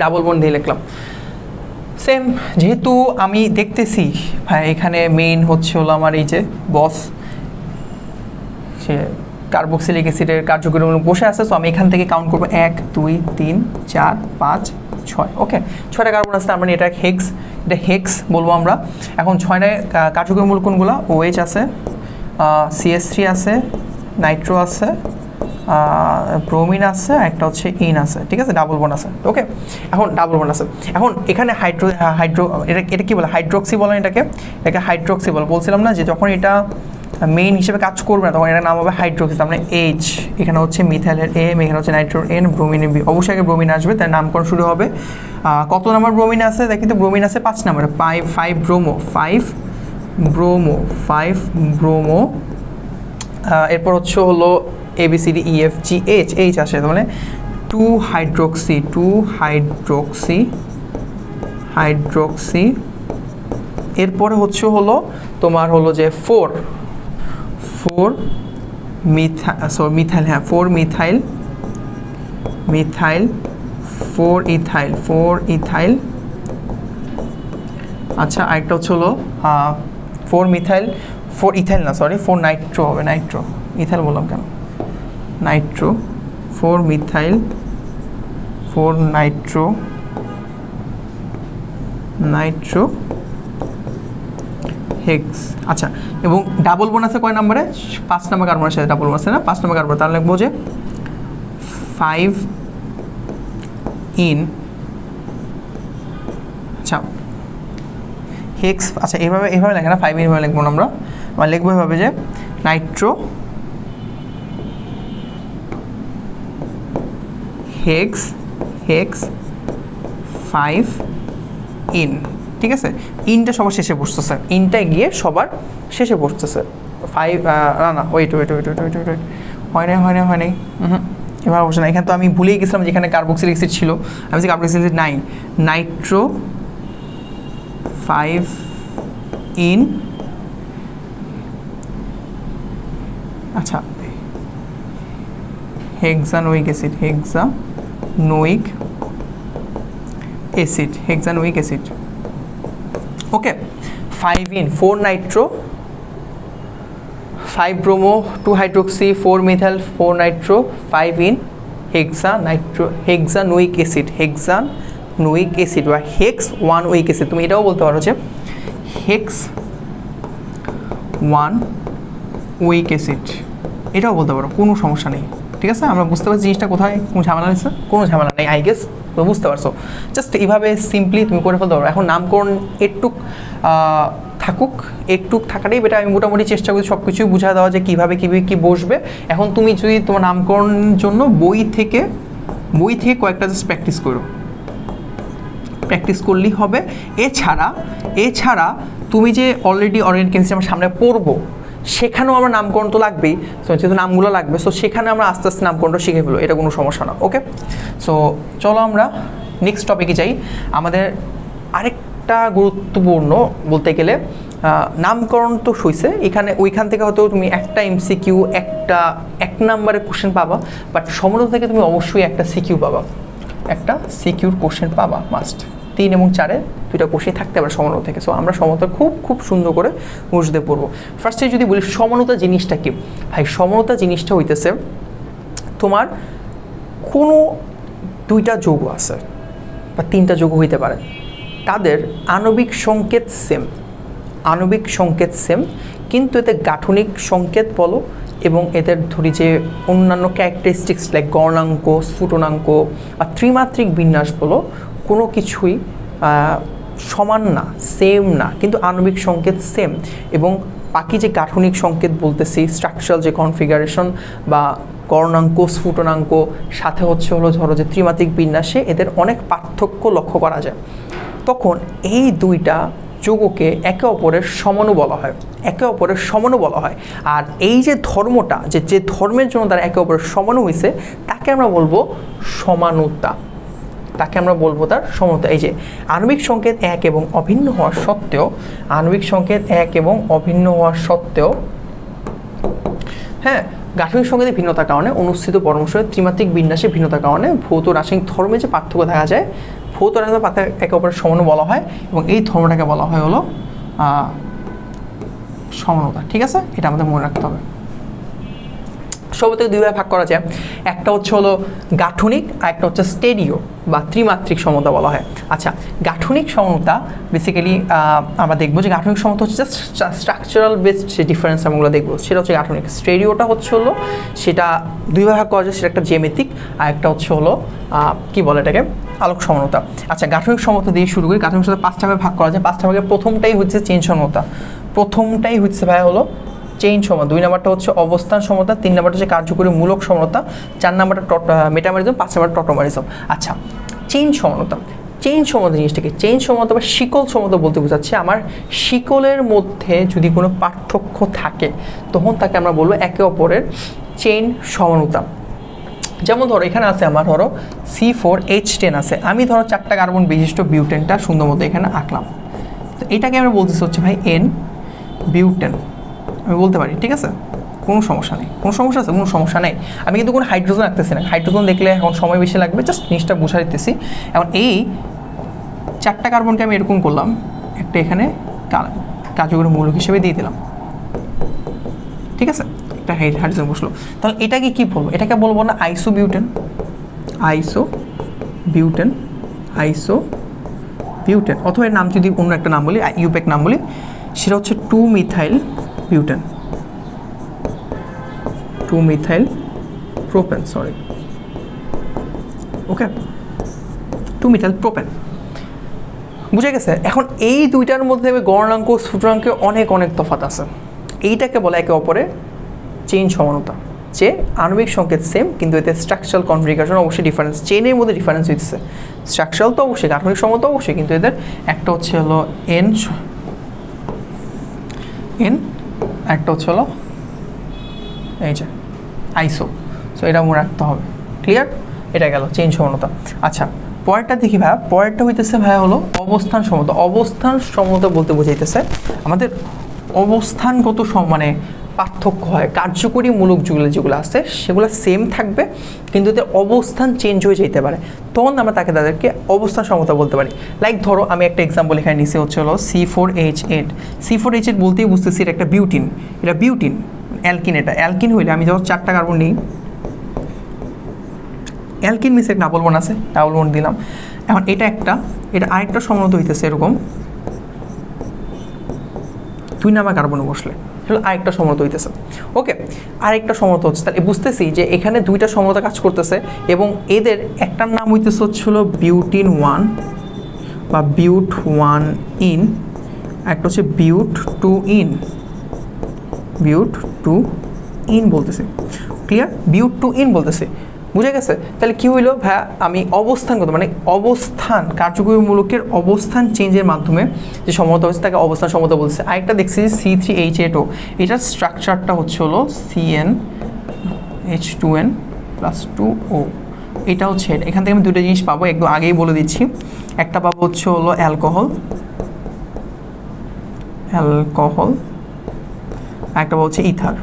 ডাবল বন্ড দিয়ে লিখলাম। সেম, যেহেতু আমি দেখতেছি ভাই এখানে মেইন হলো আমার এই যে বস, সে কার্বক্সিলিক অ্যাসিডের কার্যকরী মূলক বসে আছে, সো আমি এখান থেকে কাউন্ট করবো 1 2 3 4 5 6। ওকে, 6টা কার্বন আছে, তার মানে এটা হেক্স বলবো আমরা। এখন 6টা কার্যকরী মূলক কোনগুলো? OH আছে, CH3 আছে, নাইট্রো আছে, ব্রোমিন আছে, একটা হচ্ছে ইন আছে, ঠিক আছে, ডাবল বন্ড আছে। ওকে, এখন ডাবল বন্ড আছে, এখন এখানে হাইড্রো এটা কি বলে, হাইড্রোক্সি বলে এটাকে হাইড্রোক্সি বলে। বলছিলাম না যে যখন এটা মেইন হিসেবে কাজ করবে না তখন এটার নাম হবে হাইড্রোক্সি। তার মানে এইচ, এখানে হচ্ছে মিথাইলের এম, এখানে হচ্ছে নাইট্রোর এন, ব্রোমিনের বি। অবশ্যই আগে ব্রোমিন আসবে, তার নামকরণ শুরু হবে। কত নাম্বার ব্রোমিন আছে দেখি তো, ব্রোমিন আছে 5 নাম্বারে, 5 ব্রোমো, 5 ব্রোমো। এরপর হচ্ছে হলো ABCD EF G H, H আসে, তার মানে 2 হাইড্রোক্সি। এরপরে হচ্ছে হলো তোমার হলো যে 4 মিথাইল, হ্যাঁ 4 ইথাইল। আচ্ছা, আরেকটা হচ্ছে হলো 4 ইথাইল না, সরি 4 নাইট্রো হবে, ইথাইল বললাম কেন, নাইট্রো, 4 মিথাইল, 4 নাইট্রো হেক্স। আচ্ছা, এবং ডাবল বন্ড আছে কয় নাম্বারে, 5 নাম্বার কার্বনের সাথে ডাবল বন্ড আছে না, 5 নাম্বার কার্বন। তাহলে লিখবো যে 5 ইন, আচ্ছা হেক্স, আচ্ছা এভাবে লেখে না, 5 ইন এভাবে লিখবো না আমরা লিখবো এভাবে যে নাইট্রো হেক্স 5 ইন, ঠিক আছে। ইনটা সবার শেষে বসতেছে, ইনটা গিয়ে সবার শেষে বসতেছে। 5 না ওয়েট, হয় নাই এবার বসে না। এখানে তো আমি ভুলেই গেছিলাম যে এখানে কার্বক্সিলিক অ্যাসিড ছিল, আমি যে কার্বক্সিলিক অ্যাসিড নাই, নাইট্রো 5 ইন, আচ্ছা hexanoic acid, okay. 5 ene, 4 nitro, 5 bromo, 2 hydroxy, 4 methyl, 4 nitro, 5 ene hexanoic acid বা হেক্স 1 উইক অ্যাসিড। তুমি এটাও বলতে পারো যে হেক্স 1 উইক অ্যাসিড, এটাও বলতে পারো, কোনো সমস্যা নেই, ঠিক আছে। আমরা বুঝতে পারছি জিনিসটা কোথায় কোনো ঝামেলা নিচ্ছে, কোনো ঝামেলা নেই, আই গেস তো বুঝতে পারছো। জাস্ট এইভাবে সিম্পলি তুমি করে ফেলতে পারো। এখন নামকরণ একটু থাকাটাই বেটা, আমি মোটামুটি চেষ্টা করি সব কিছুই বুঝা দেওয়া যে কীভাবে কী বসবে। এখন তুমি যদি তোমার নামকরণের জন্য বই থেকে কয়েকটা জাস্ট প্র্যাকটিস করলেই হবে। এছাড়া তুমি যে অলরেডি অর্গানিক কেমিস্ট্রি আমার সামনে পড়বো, সেখানেও আমরা নামকরণ তো লাগবেই, সো যেহেতু নামগুলো লাগবে, সো সেখানে আমরা আস্তে আস্তে নামকরণটা শিখে ফেলো, এটা কোনো সমস্যা না। ওকে, সো চলো আমরা নেক্সট টপিকে যাই। আমাদের আরেকটা গুরুত্বপূর্ণ বলতে গেলে নামকরণ তো হইছে, ওইখান থেকে হয়তো তুমি একটা MCQ, একটা 1 নম্বরের কোশ্চেন পাবা, বাট সমরূপ থেকে তুমি অবশ্যই একটা সিকিউর কোশ্চেন পাবা মাস্ট। 3 এবং 4-এ 2টা কোশ্চেন থাকতে পারে সমানতা থেকে। সো আমরা সমানতা খুব সুন্দর করে বুঝতে পড়বো। ফার্স্টে যদি বলি সমানতা জিনিসটা কি, ভাই সমানতা জিনিসটা হইতেছে তোমার কোনো 2টা যৌগ আছে বা 3টা যৌগ হইতে পারে, তাদের আণবিক সংকেত সেম, কিন্তু এতে গাঠনিক সংকেত বলো এবং এদের ধরি যে অন্যান্য ক্যারেক্টারিস্টিক্স লাইক গণনাঙ্ক, স্ফুটনাঙ্ক বা ত্রিমাত্রিক বিন্যাস বলো, কোনো কিছুই সমান না, সেম না, কিন্তু আণবিক সংকেত সেম। এবং বাকি যে গাঠনিক সংকেত বলতেছি, স্ট্রাকচারাল যে কনফিগারেশন বা গণনাঙ্ক, স্ফুটনাঙ্ক, সাথে হচ্ছে হলো ধরো যে ত্রিমাত্রিক বিন্যাসে এদের অনেক পার্থক্য লক্ষ্য করা যায়। তখন এই 2টা যৌগকে একে অপরের সমাণু বলা হয়। আর এই যে ধর্মটা, যে ধর্মের জন্য তারা একে অপরের সমাণু হয়েছে, তাকে আমরা বলবো সমানুতা। এই যে আণবিক সংকেত 1 এবং অভিন্ন হওয়ার সত্ত্বেও, হ্যাঁ, গাঠনিক সংকেতের ভিন্নতার কারণে অনুষ্ঠিত পরমাণুর ত্রিমাত্রিক বিন্যাসে ভিন্নতার কারণে ভৌত রাসায়নিক ধর্মে যে পার্থক্য দেখা যায়, ভৌত রাসায়নিক পার্থক্য একে অপরের সমাণু বলা হয়, এবং এই ধর্মটাকে বলা হয় হলো সমানতা। ঠিক আছে, এটা আমাদের মনে রাখতে হবে। সবথেকে দুইভাবে ভাগ করা যায়, একটা হচ্ছে হলো গাঠনিক আর একটা হচ্ছে স্টেরিও বা ত্রিমাত্রিক সমতা বলা হয়। আচ্ছা, গাঠনিক সমতা বেসিক্যালি আমরা দেখবো যে গাঠনিক সমতা হচ্ছে জাস্ট স্ট্রাকচারাল বেসড যে ডিফারেন্স আমগুলো দেখবো সেটা হচ্ছে গাঠনিক। স্টেরিওটা হচ্ছে হলো সেটা দুইভাবে ভাগ করা যায়, সেটা একটা জ্যামিতিক আর একটা হচ্ছে হলো কী বলে এটাকে আলোক সমতা। আচ্ছা, গাঠনিক সমতা দিয়ে শুরু করি। গাঠনিক সমতা 5টা ভাগে ভাগ করা যায়। 5টা ভাগে প্রথমটাই হচ্ছে চেইন সমতা, প্রথমটাই হচ্ছে ভাই হলো চেইন সমতা, 2 নাম্বারটা হচ্ছে অবস্থান সমতা, 3 নাম্বারটা হচ্ছে কার্যকরী মূলক সমতা, 4 নাম্বারটা মেটামরিজম, 5 নাম্বার টটোমারিজম। আচ্ছা, চেইন সমতা, চেইন সমতা জিনিসটাকে চেইন সমতা বা শিকল সমতা বলতে বোঝাচ্ছে আমার শিকলের মধ্যে যদি কোনো পার্থক্য থাকে তখন তাকে আমরা বলবো একে অপরের চেইন সমানতা। যেমন ধরো এখানে আছে আমার ধরো C4H10 আছে, আমি ধরো 4টা কার্বন বিশিষ্ট বিউটেনটা সুন্দর মতো এখানে আঁকলাম, তো এটাকে আমরা বলতেছি হচ্ছে ভাই N বিউটেন, আমি বলতে পারি, ঠিক আছে, কোনো সমস্যা নেই। কোনো সমস্যা আছে? কোনো সমস্যা নেই। আমি কিন্তু কোনো হাইড্রোজেন আঁকতেছি না, হাইড্রোজেন দেখলে এখন সময় বেশি লাগবে, জাস্ট জিনিসটা বোঝা দিতেছি। এখন এই 4টা কার্বনকে আমি এরকম করলাম, একটা এখানে কার্যকরী মৌলিক হিসেবে দিয়ে দিলাম, ঠিক আছে, একটা হাইড্রোজেন বসলো। তাহলে এটাকে কি বলবো? এটাকে বলবো না আইসো বিউটেন, আইসো বিউটেন, আইসো বিউটেন, অথবা এর নাম যদি অন্য একটা নাম বলি, ইউপেক নাম বলি, সেটা হচ্ছে 2 methyl butane, 2 methyl propane, sorry, okay, 2 methyl propane, বুঝে গেছে? এখন এই দুইটার মধ্যে গণনাঙ্ক স্ফুটনাঙ্কে অনেক অনেক তফাৎ আছে। এইটাকে বলে একে অপরে চেইন সমানতা, যে আণবিক সংকেত সেম কিন্তু এতে স্ট্রাকচারাল কনফিগারেশন অবশ্যই ডিফারেন্স, চেইনের মধ্যে ডিফারেন্স হচ্ছে, স্ট্রাকচারাল তো অবশ্যই, গাঠনিক সমতা অবশ্যই, কিন্তু এদের একটা হচ্ছে হলো এন, একটা হচ্ছে হলো এই যে আইসো, সো এটা মনে রাখতে হবে, ক্লিয়ার? এটা গেল চেইন সমানতা। আচ্ছা, পরেরটা দেখি ভাইয়া, পরেরটা হইতেছে ভাইয়া হলো অবস্থান সমতা। অবস্থান সমতা বলতে বোঝাইতেছে আমাদের অবস্থানগত মানে পার্থক্য হয়, কার্যকরী মূলক যেগুলো আছে সেগুলো সেম থাকবে কিন্তু এদের অবস্থান চেঞ্জ হয়ে যেতে পারে, তখন আমরা তাদেরকে অবস্থান সমতা বলতে পারি। লাইক ধরো আমি একটা এক্সাম্পল এখানে নিচে হচ্ছে হলো C4H8, C4H8 বলতেই বুঝতেছি এটা একটা বিউটিন, এটা বিউটিন অ্যালকিন, এটা অ্যালকিন হইলে আমি যখন 4টা কার্বন নিই, অ্যালকিন মিশে একটা ডাবল বন্ড আছে, ডাবল বন্ড দিলাম। এখন এটা একটা, এটা আরেকটা সমনত হইতেছে এরকম 2 নাম্বার কার্বনে বসলে আরেকটা সমতা হইতেছে, ওকে, আরেকটা সমতা হচ্ছে। তাহলে বুঝতেছি যে এখানে 2টা সমতা কাজ করতেছে এবং এদের একটার নাম হইতেছে হচ্ছিল বিউটিন 1 বা বিউট 1 ইন, একটা হচ্ছে বিউট 2 ইন, বিউট 2 ইন বলতেছে, ক্লিয়ার? বিউট 2 ইন বলতেছে, বুঝে গেছে? তাহলে কি হইলো ভাইয়া, আমি অবস্থানগত মানে অবস্থান কার্যকরী মূলকের অবস্থান চেঞ্জের মাধ্যমে যে সমতা হচ্ছে তাকে অবস্থান সমতা বলছে। আরেকটা দেখছি C3H8O, এটার স্ট্রাকচারটা হচ্ছে হলো CnH2n+2O, এটা হচ্ছে এখান থেকে আমি 2টা জিনিস পাবো, একদম আগেই বলে দিচ্ছি। একটা পাবো হচ্ছে হলো অ্যালকোহল, একটা পাবো হচ্ছে ইথার,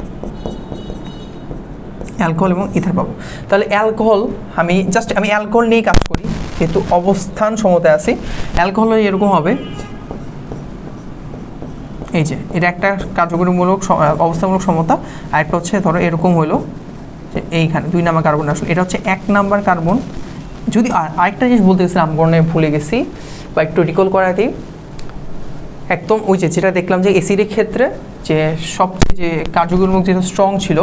অ্যালকোহল এবং ইথার পাবো। তাহলে অ্যালকোহল আমি অ্যালকোহল নিয়েই কাজ করি, যেহেতু অবস্থান সমতায় আছি। অ্যালকোহল এরকম হবে, এই যে এটা একটা কার্যকরীমূলক অবস্থামূলক সমতা, আর একটা হচ্ছে ধরো এরকম হইলো যে এইখানে 2 নাম্বার কার্বন আসলে এটা হচ্ছে 1 নাম্বার কার্বন। যদি আরেকটা জিনিস বলতে গেছি নামকরণে ভুলে গেছি বা একটু রিকল করা দিই, একদম ওই যে যেটা দেখলাম যে অ্যাসিডের ক্ষেত্রে যে সবচেয়ে যে কার্যকরীমূলক যেটা স্ট্রং ছিল,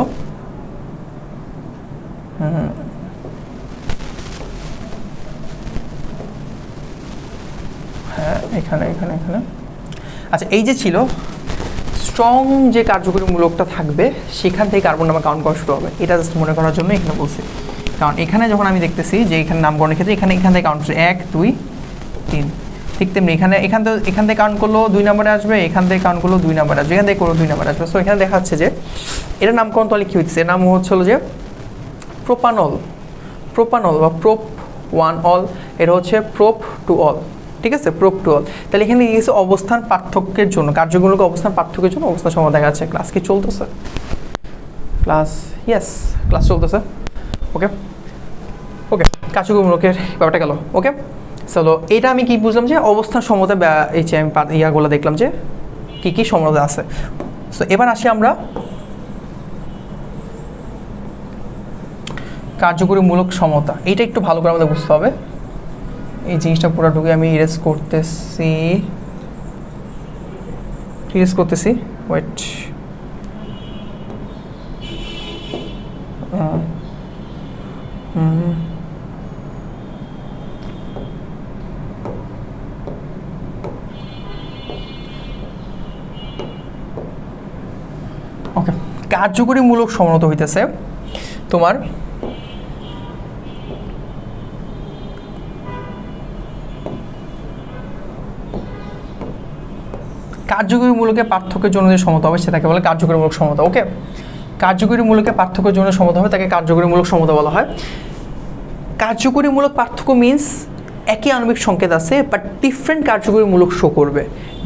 হ্যাঁ এখানে, আচ্ছা এই যে ছিল স্ট্রং যে কার্যকরী মূলকটা থাকবে সেখান থেকে কার্বন নাম্বার কাউন্ট করা শুরু হবে, এটা জাস্ট মনে করার জন্য এখানে বলছি। কারণ এখানে যখন আমি দেখতেছি যে এখানে নামকরণের ক্ষেত্রে এখান থেকে কাউন্ট করছে 1 2 3, ঠিক তেমনি এখান থেকে কাউন্ট করলো 2 নম্বরে আসবে, এখান থেকে কাউন্ট করলো 2 নম্বরে আসবে, এখান থেকে করলো 2 নম্বরে আসবে। সো এখানে দেখা যাচ্ছে যে এটা নামকরণ তাহলে কী হচ্ছে, এর নাম হচ্ছে হলো যে প্রোপানল বা প্রোপ 1 অল, এটা হচ্ছে প্রোপ 2 অল, ঠিক আছে, প্রোপ 2 অল। তাহলে এখানে গিয়েছে অবস্থান পার্থক্যের জন্য, কার্যগুলোক অবস্থান পার্থক্যের জন্য অবস্থান সময় দেখা যাচ্ছে। ক্লাস কি চলতেছে? ক্লাস চলতেছে, ওকে কার্যগুলোকের ব্যাপারটা গেল, ওকে। চলো এটা আমি কি বুঝলাম যে অবস্থান সমতা, এই যে আমি ইয়াগুলো দেখলাম যে কী সমতা আছে। সো এবার আসি আমরা কার্যকরীমূলক সমতা, এইটা একটু ভালো করে আমাদের বুঝতে হবে। এই জিনিসটা পুরো ঢুকে আমি ইরেজ করতেছি ওয়েট। ওকে, কার্যকরীমূলক সমতা হইতেছে তোমার কার্যকরীমূলকের পার্থক্যের জন্য যে সমতা হবে সেটাকে বলে কার্যকরীমূলক সমতা। ওকে, কার্যকরীমূলকের পার্থক্যের জন্য সমতা হবে তাকে কার্যকরীমূলক সমতা বলা হয়। কার্যকরীমূলক পার্থক্য মিন্স একই আণবিক সংকেত আছে বাট ডিফারেন্ট কার্যকরীমূলক শো করবে,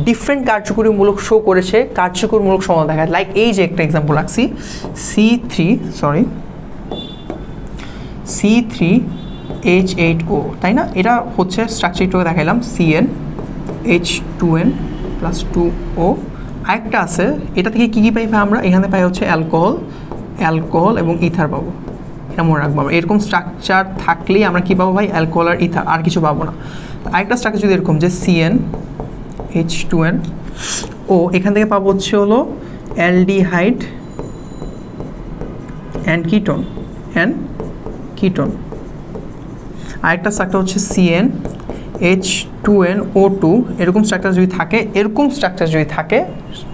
ডিফারেন্ট কার্যকরীমূলক শো করেছে কার্যকরীমূলক সমতা দেখায়। লাইক এই যে একটা এক্সাম্পল রাখছি C3H8O, তাই না? এটা হচ্ছে স্ট্রাকচার একটু দেখাইলাম CnH2n + 2O। আরেকটা আছে, এটা থেকে কী কী পাই আমরা? এখানে পাই হচ্ছে অ্যালকোহল এবং ইথার পাবো, এটা মনে রাখবো আমরা। এরকম স্ট্রাকচার থাকলেই আমরা কী পাবো ভাই? অ্যালকোহল আর ইথার, আর কিছু পাবো না। আরেকটা স্ট্রাকচার যদি এরকম যে CnH2n ও, এখান থেকে পাবো হচ্ছে হলো অ্যালডিহাইড অ্যান্ড কিটোন। আরেকটা স্ট্রাকচার হচ্ছে CnH2nO2। এরকম স্ট্রাকচার যদি থাকে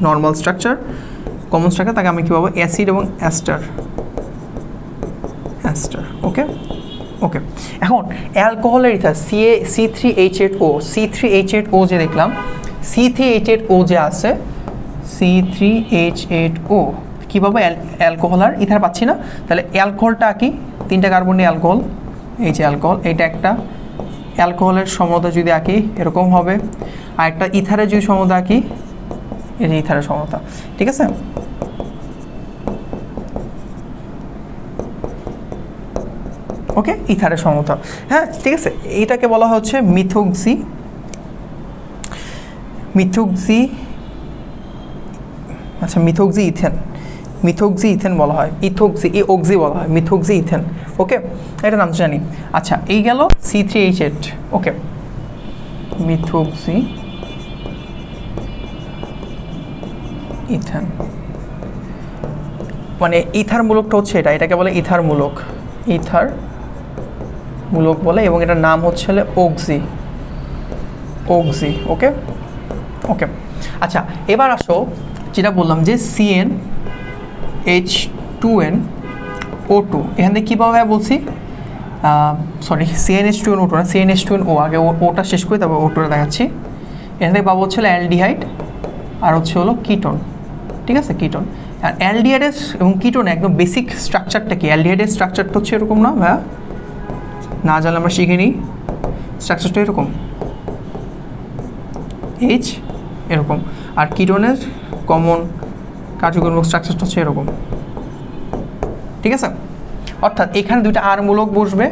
নর্মাল স্ট্রাকচার, কমন স্ট্রাকচার, তাকে আমি কী পাবো? অ্যাসিড এবং অ্যাস্টার। ওকে, এখন অ্যালকোহলের ইথার C3H8O যে দেখলাম, C3H8O যে আছে, C3H8O কী পাবো? অ্যালকোহল আর ইথার পাচ্ছি না, তাহলে অ্যালকোহলটা কি? 3টা কার্বন নিয়ে অ্যালকোহল, এই যে অ্যালকোহল, এইটা একটা অ্যালকোহলের সমতা যদি আঁকি এরকম হবে। আর একটা ইথারের যদি সমতা আঁকি, এই যে ইথারের সমতা, ঠিক আছে? ওকে, ইথারের সমতা, হ্যাঁ ঠিক আছে। এইটাকে বলা হচ্ছে মিথোক্সি ইথেন বলা হয়, অক্সি বলা হয়, মিথোক্সি ইথেন। ওকে, এটা নাম জানি। আচ্ছা, এই গেল C3H8। ওকে, মিথোক্সি ইথেন মানে ইথার মূলকটা হচ্ছে এটাকে বলে ইথার মূলক বলে, এবং এটার নাম হচ্ছে অক্সি। ওকে, আচ্ছা এবার আসো, যেটা বললাম যে CnH2nO2, এখান থেকে কীভাবে বলছি? CnH2nO2 না, CnH2nO, আগে ওটা শেষ করি তারপর O2টা দেখাচ্ছি। এখান থেকে পাবো হচ্ছে অ্যালডিহাইড আর হচ্ছে হলো কিটোন, ঠিক আছে? কিটোন আর অ্যালডিহাইড এবং কিটোন একদম বেসিক স্ট্রাকচারটা কি? অ্যালডিহাইডের স্ট্রাকচারটা হচ্ছে এরকম না ভাইয়া? না জানলে আমরা শিখে নিই। স্ট্রাকচারটা এরকম, H এরকম, আর কিটোনের কমন কার্যকরী স্ট্রাকচারটা হচ্ছে এরকম, ঠিক আছে? অর্থাৎ এখানে দুইটা আর মূলক বসবে,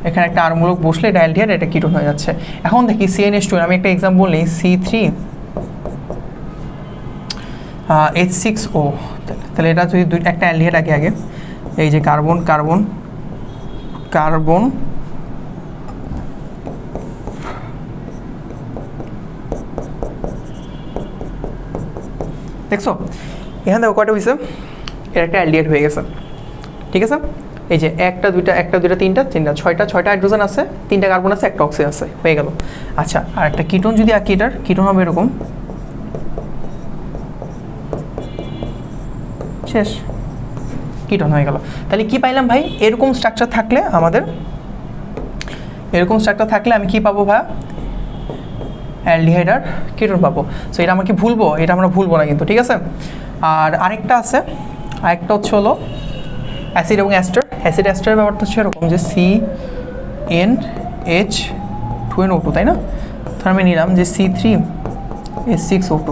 এখানে একটা আর মূলক বসলে এটা অ্যালডিহাইড, এটা কিটোন হয়ে যাচ্ছে। এখন দেখি CnH2, আমি একটা এক্সাম্পল নিই, C3H6O, তাহলে এটা যদি একটা অ্যালডিহাইড আগে এই যে কার্বন দেখছো এখানে দেখো কয়টা হয়েছে? এর একটা অ্যালডিহাইড হয়ে গেছে, ঠিক আছে? এই যে একটা দুইটা তিনটা 6টা হাইড্রোজেন আছে, 3টা কার্বন আছে, একটা অক্সিজেন আছে, হয়ে গেল। আচ্ছা, আর একটা কিটোন যদি আঁকি, এটার কিটোন হবে এরকম, শেষ, কিটোন হয়ে গেল। তাহলে কি পাইলাম ভাই? এরকম স্ট্রাকচার থাকলে আমি কি পাবো ভাই? অ্যালডিহাইড আর কিটোন পাবো। সো এটা আমরা কি ভুলবো? এটা আমরা ভুলবো না কিন্তু, ঠিক আছে? আর আরেকটা হচ্ছে হলো অ্যাসিড এবং অ্যাস্টারের ব্যাপারটা হচ্ছে এরকম যে CnH2nO2, তাই না? তো আমি নিলাম যে C3H6O2।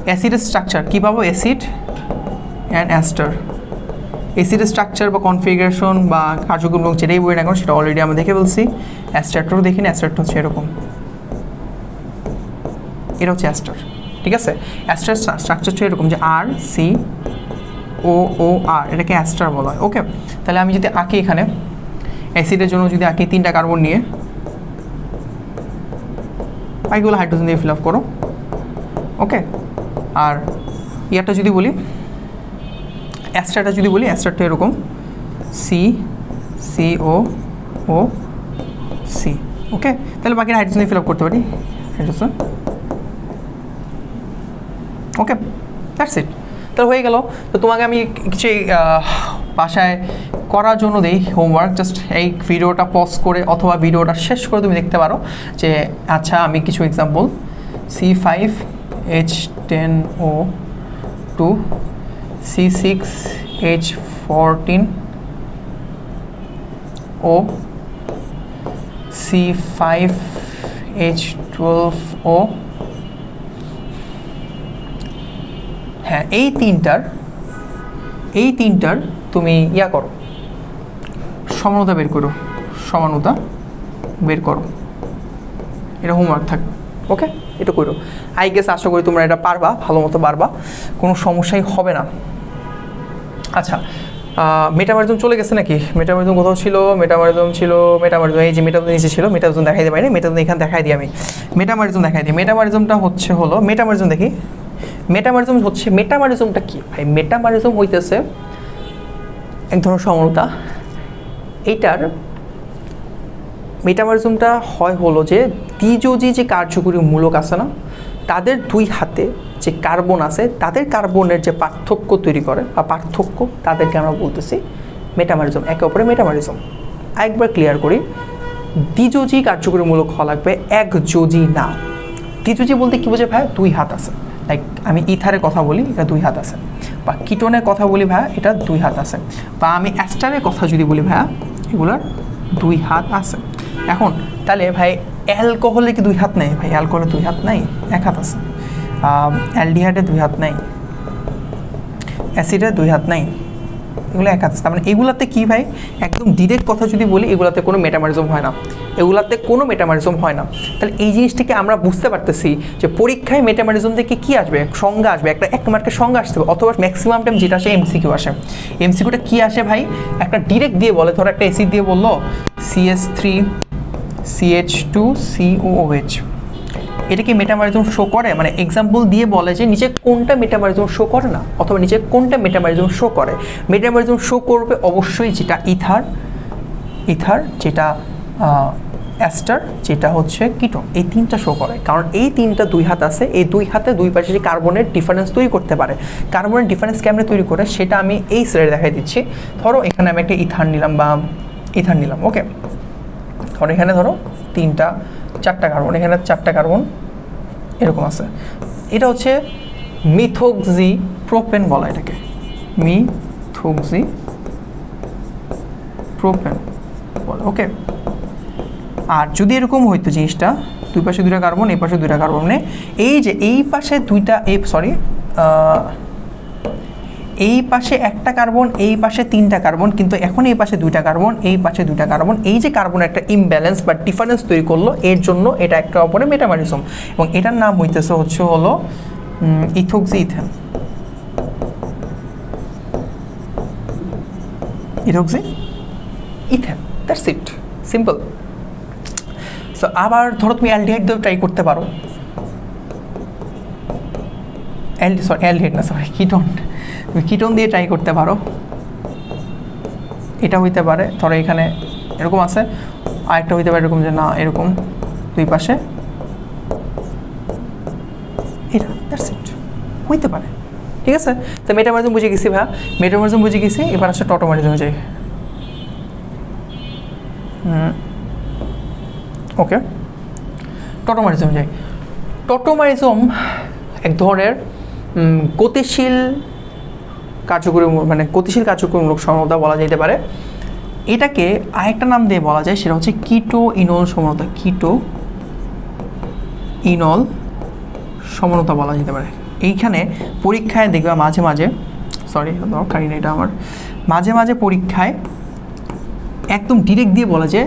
অ্যাসিডের স্ট্রাকচার কী পাবো? Acid and ester. অ্যাসিডের স্ট্রাকচার বা কনফিগারেশন বা কার্যক্রম যেটাই বই না কেন সেটা অলরেডি আমরা দেখে বলছি। অ্যাস্টারটাও দেখিনি, অ্যাস্টারটা হচ্ছে এরকম, এটা হচ্ছে অ্যাস্টার, ঠিক আছে? অ্যাস্টার স্ট্রাকচার হচ্ছে এরকম যে RCOOR, এটাকে অ্যাস্টার বলা হয়। ওকে, তাহলে আমি যদি আঁকি এখানে অ্যাসিডের জন্য যদি আঁকি 3টা কার্বন নিয়ে বাকিগুলো হাইড্রোজেন দিয়ে ফিল আপ করো। ওকে, আর ইয়ারটা যদি বলি, অ্যাস্টারটা যদি বলি, অ্যাস্টারটা এরকম CCOO ওকে, তাহলে বাকি হাইড্রোজেন দিয়ে ফিল আপ করতে পারি, হাইড্রোজেন। Okay, that's it. তাহলে হয়ে গেল। তো তোমাকে আমি কিছু বাসায় করার জন্য দিই হোমওয়ার্ক, জাস্ট এই ভিডিওটা পজ করে অথবা ভিডিওটা শেষ করে তুমি দেখতে পারো যে আচ্ছা আমি কিছু এক্সাম্পল C5H10O2 C6H14O C5H12O, হ্যাঁ এই তিনটার তুমি ইয়া করো, সমানতা বের করো, সমানতা বের করো, এটা হোমওয়ার্ক থাকবে। ওকে, এটা করো। আই গেস আশা করি তোমরা এটা পারবা, ভালো মতো পারবা, কোনো সমস্যাই হবে না। আচ্ছা, মেটামারিজম চলে গেছে নাকি? মেটামারিজম কোথাও ছিল? মেটামারিজম এই যে মেটামারিজম নিচে ছিল, মেটামারিজম দেখাই দিতে পারি না, মেটামারিজম এখানে দেখাই দিই আমি, মেটামারিজম দেখাই দিই। মেটামারিজমটা হলো মেটামারিজম দেখি, মেটামারিজমটা কি ভাই? মেটামারিজম হইতেছে এক ধরনের সমানতা। এইটার মেটামারিজমটা হলো যে দ্বিযোজী যে কার্যকরী মূলক আছে না, তাদের দুই হাতে যে কার্বন আছে, তাদের কার্বনের যে পার্থক্য তৈরি করে বা পার্থক্য, তাদেরকে আমরা বলতেছি মেটামারিজম, একে অপরে মেটামারিজম। একবার ক্লিয়ার করি, দ্বিযোজী কার্যকরী মূলক হওয়া লাগবে, একযোজী না। দ্বিযোজী বলতে কী বোঝে ভাই? দুই হাত আছে। লাইক আমি ইথারের কথা বলি, এটা দুই হাত আছে, বা কিটোনের কথা বলি ভাইয়া, এটা দুই হাত আছে, বা আমি অ্যাস্টারের কথা যদি বলি ভাইয়া, এগুলার দুই হাত আছে। এখন তাহলে ভাই অ্যালকোহলে কি দুই হাত নেই? ভাই অ্যালকোহলে দুই হাত নাই, এক হাত আছে। অ্যালডিহাইডে দুই হাত নাই, অ্যাসিডে দুই হাত নাই, এগুলো এক হাত আছে। তার মানে এগুলাতে কি ভাই, একদম ডিরেক্ট কথা যদি বলি, এগুলাতে কোনো মেটামারিজম হয় না, তাহলে এই জিনিসটিকে আমরা বুঝতে পারতেছি যে পরীক্ষায় মেটামারিজম থেকে কি আসবে, সংজ্ঞা আসবে, একটা এক মার্কের সংজ্ঞা আসতে হবে, অথবা ম্যাক্সিমাম টাইম যেটা আসে এমসিকিউ আসে। এমসিকিউটা কি আসে ভাই? একটা ডিরেক্ট দিয়ে বলে, ধরো একটা অ্যাসিড দিয়ে বললো CH3CH2COOH, এটা কি মেটামারিজম শো করে? মানে এক্সাম্পল দিয়ে বলে যে নিচে কোনটা মেটামারিজম শো করে না, অথবা নিচে কোনটা মেটামারিজম শো করে। মেটামারিজম শো করবে অবশ্যই যেটা ইথার, যেটা অ্যাস্টার, যেটা হচ্ছে কিটোন, এই তিনটা শো করে, কারণ এই তিনটা দুই হাত আছে, এই দুই হাতে দুই পাশে যে কার্বনের ডিফারেন্স তৈরি করতে পারে। কার্বনের ডিফারেন্স কেমনে তৈরি করে সেটা আমি এই স্লাইডে দেখাই দিচ্ছি। ধরো এখানে আমি একটা ইথার নিলাম, ওকে, ধরো এখানে ধরো চারটা কার্বন, এখানে চারটা কার্বন এরকম আছে, এটা হচ্ছে মিথোক্সি প্রোপেন বলা, এটাকে মিথোক্সি প্রোপেন বলে। ওকে, আর যদি এরকম হইতো জিনিসটা, দুই পাশে দুইটা কার্বন, এই পাশে দুইটা কার্বন, মানে এই যে এই পাশে দুইটা, এই পাশে একটা কার্বন, এই পাশে তিনটা কার্বন, কিন্তু এখন এই পাশে দুইটা কার্বন, এই পাশে দুইটা কার্বন, এই যে কার্বনের একটা ইমব্যালেন্স বা ডিফারেন্স তৈরি করলো, এর জন্য এটা একটা অপরে মেটামারিজম, এবং এটার নাম হইতেছে হলো ethoxy ethane, that's it, simple. So আবার ধরো তুমি অ্যালডিহাইড দিয়েও ট্রাই করতে পারো, কিটোন দিয়ে ট্রাই করতে পারো, এটা হইতে পারে। ধরো এখানে এরকম আছে, আরেকটা হইতে পারে এরকম যে না, এরকম দুই পাশে এটা, দ্যাটস ইট, হইতে পারে। ঠিক আছে, তো মেটামারিজম বুঝে গেছি ভাই, এবার আসলে টটোমারিজমে যাই। ওকে, টটোমারিজম এক ধরনের গতিশীল কার্যকরীমূলক সমতা বলা যেতে পারে। এটাকে আরেকটা নাম দিয়ে বলা যায়, সেটা হচ্ছে কিটো ইনল সমতা বলা যেতে পারে। এইখানে পরীক্ষায় দেখবা মাঝে মাঝে পরীক্ষায় একদম ডিরেক্ট দিয়ে বলা যে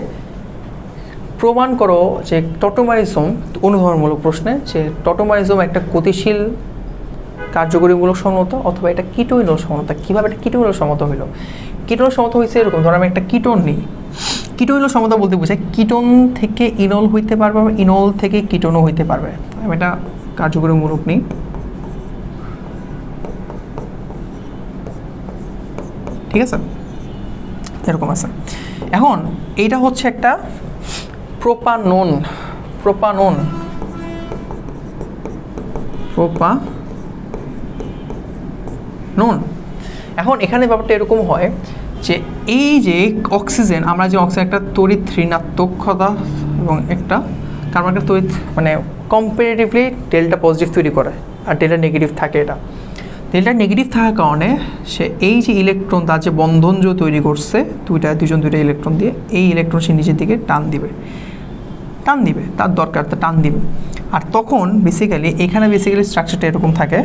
প্রমাণ করো যে টটোমারিজম, অনুধাবনমূলক প্রশ্নে, যে টটোমারিজম একটা গতিশীল কার্যকরীমূলক সমতা অথবা এটা কিটো ইনল সমতা। কীভাবে এটা কিটো ইনল সমতা হইলো? কিটো ইনল সমতা হয়েছে এরকম, ধরো আমি একটা কিটোন নিই, কিটোইনল সমতা বলতে বোঝায় কিটোন থেকে ইনল হইতে পারবে, ইনল থেকে কিটোনও হইতে পারবে। আমি এটা কার্যকরী মূলক নিই। ঠিক আছে, এরকম আছে। এখন এইটা হচ্ছে একটা প্রোপানন, প্রোপানন, প্রোপানন। এখন এখানে ব্যাপারটা এরকম হয় যে এই যে অক্সিজেন, আমরা যে অক্সিজেন একটা তড়িৎ ঋণাত্মকতা এবং একটা কার্বন একটা তড়িৎ মানে কম্পারেটিভলি ডেল্টা পজিটিভ তৈরি করে আর ডেল্টা নেগেটিভ থাকে। এটা ডেল্টা নেগেটিভ থাকার কারণে সে এই যে ইলেকট্রন তার যে বন্ধন যে তৈরি করছে দুইটা ইলেকট্রন দিয়ে, এই ইলেকট্রন সে নিচের দিকে টান দিবে, তার দরকার তা টান দিবে। আর তখন বেসিক্যালি এখানে স্ট্রাকচারটা এরকম থাকে,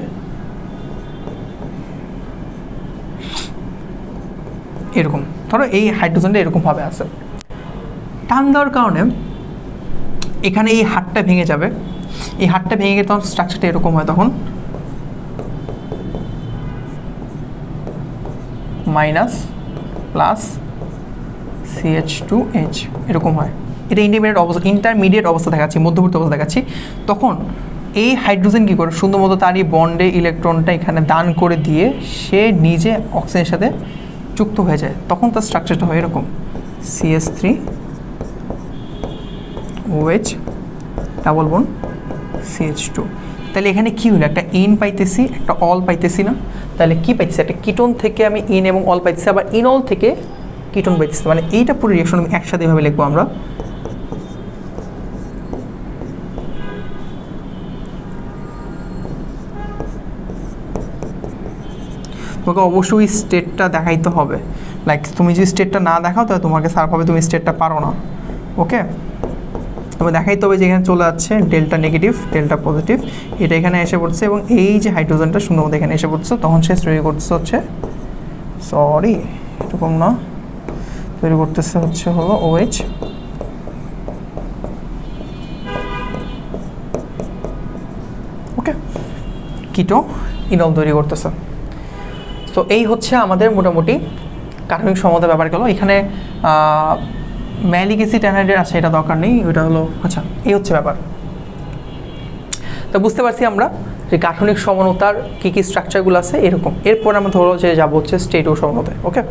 এরকম। ধরো এই হাইড্রোজেনটা এরকমভাবে আছে, টান দেওয়ার কারণে এখানে এই হাতটা ভেঙে যাবে। এই হাতটা ভেঙে গেলে তখন স্ট্রাকচারটা এরকম হয়, তখন মাইনাস প্লাস CH2H এরকম হয়। এটা ইন্টারমিডিয়েট অবস্থা দেখাচ্ছি, মধ্যবর্তী অবস্থা দেখাচ্ছি। তখন এই হাইড্রোজেন কী করে সুন্দর মতো তার এই বন্ডে ইলেকট্রনটা এখানে দান করে দিয়ে সে নিজে অক্সিজেনের সাথে যুক্ত হয়ে যায়। তখন তার স্ট্রাকচারটা হয় এরকম CH3OH ডাবল বন্ড CH2। তাহলে এখানে কী হলো, একটা ইন পাইতেছি, একটা অল পাইতেছি না। তাহলে কী পাইতেছি, একটা কিটোন থেকে আমি ইন এবং অল পাইতেছি, আবার ইনল থেকে কিটোন পাইতেছি। মানে এইটা পুরো রিঅ্যাকশন আমি একসাথে এভাবে লিখবো আমরা। তোমাকে অবশ্যই স্টেটটা দেখাইতে হবে। লাইক তুমি যদি স্টেটটা না দেখাও তাহলে তোমাকে স্যার পাবে তুমি স্টেটটা পারো না। ওকে, তবে দেখাইতে হবে যে এখানে চলে যাচ্ছে ডেল্টা নেগেটিভ ডেল্টা পজিটিভ, এটা এখানে এসে পড়ছে এবং এই যে হাইড্রোজেনটা সুন্দর মতো এখানে এসে পড়ছে। তখন সে তৈরি করতেছে হচ্ছে এরকম না, তৈরি করতেছে হলো OH। ওকে, কিটো ইনল তৈরি করতেছে। তো এই হচ্ছে আমাদের মোটামুটি কার্বনিক সমতার ব্যাপার গেল। এখানে ম্যালিক অ্যাসিড অ্যানহাইড্রেট আছে, এটা দরকার নেই, ওইটা হলো আচ্ছা। এই হচ্ছে ব্যাপার। তো বুঝতে পারছি আমরা যে গাঠনিক সমানতার কী কী স্ট্রাকচারগুলো আছে এরকম। এরপর আমরা ধরো যে যাবো হচ্ছে স্টেট ও সমানতায়। ওকে।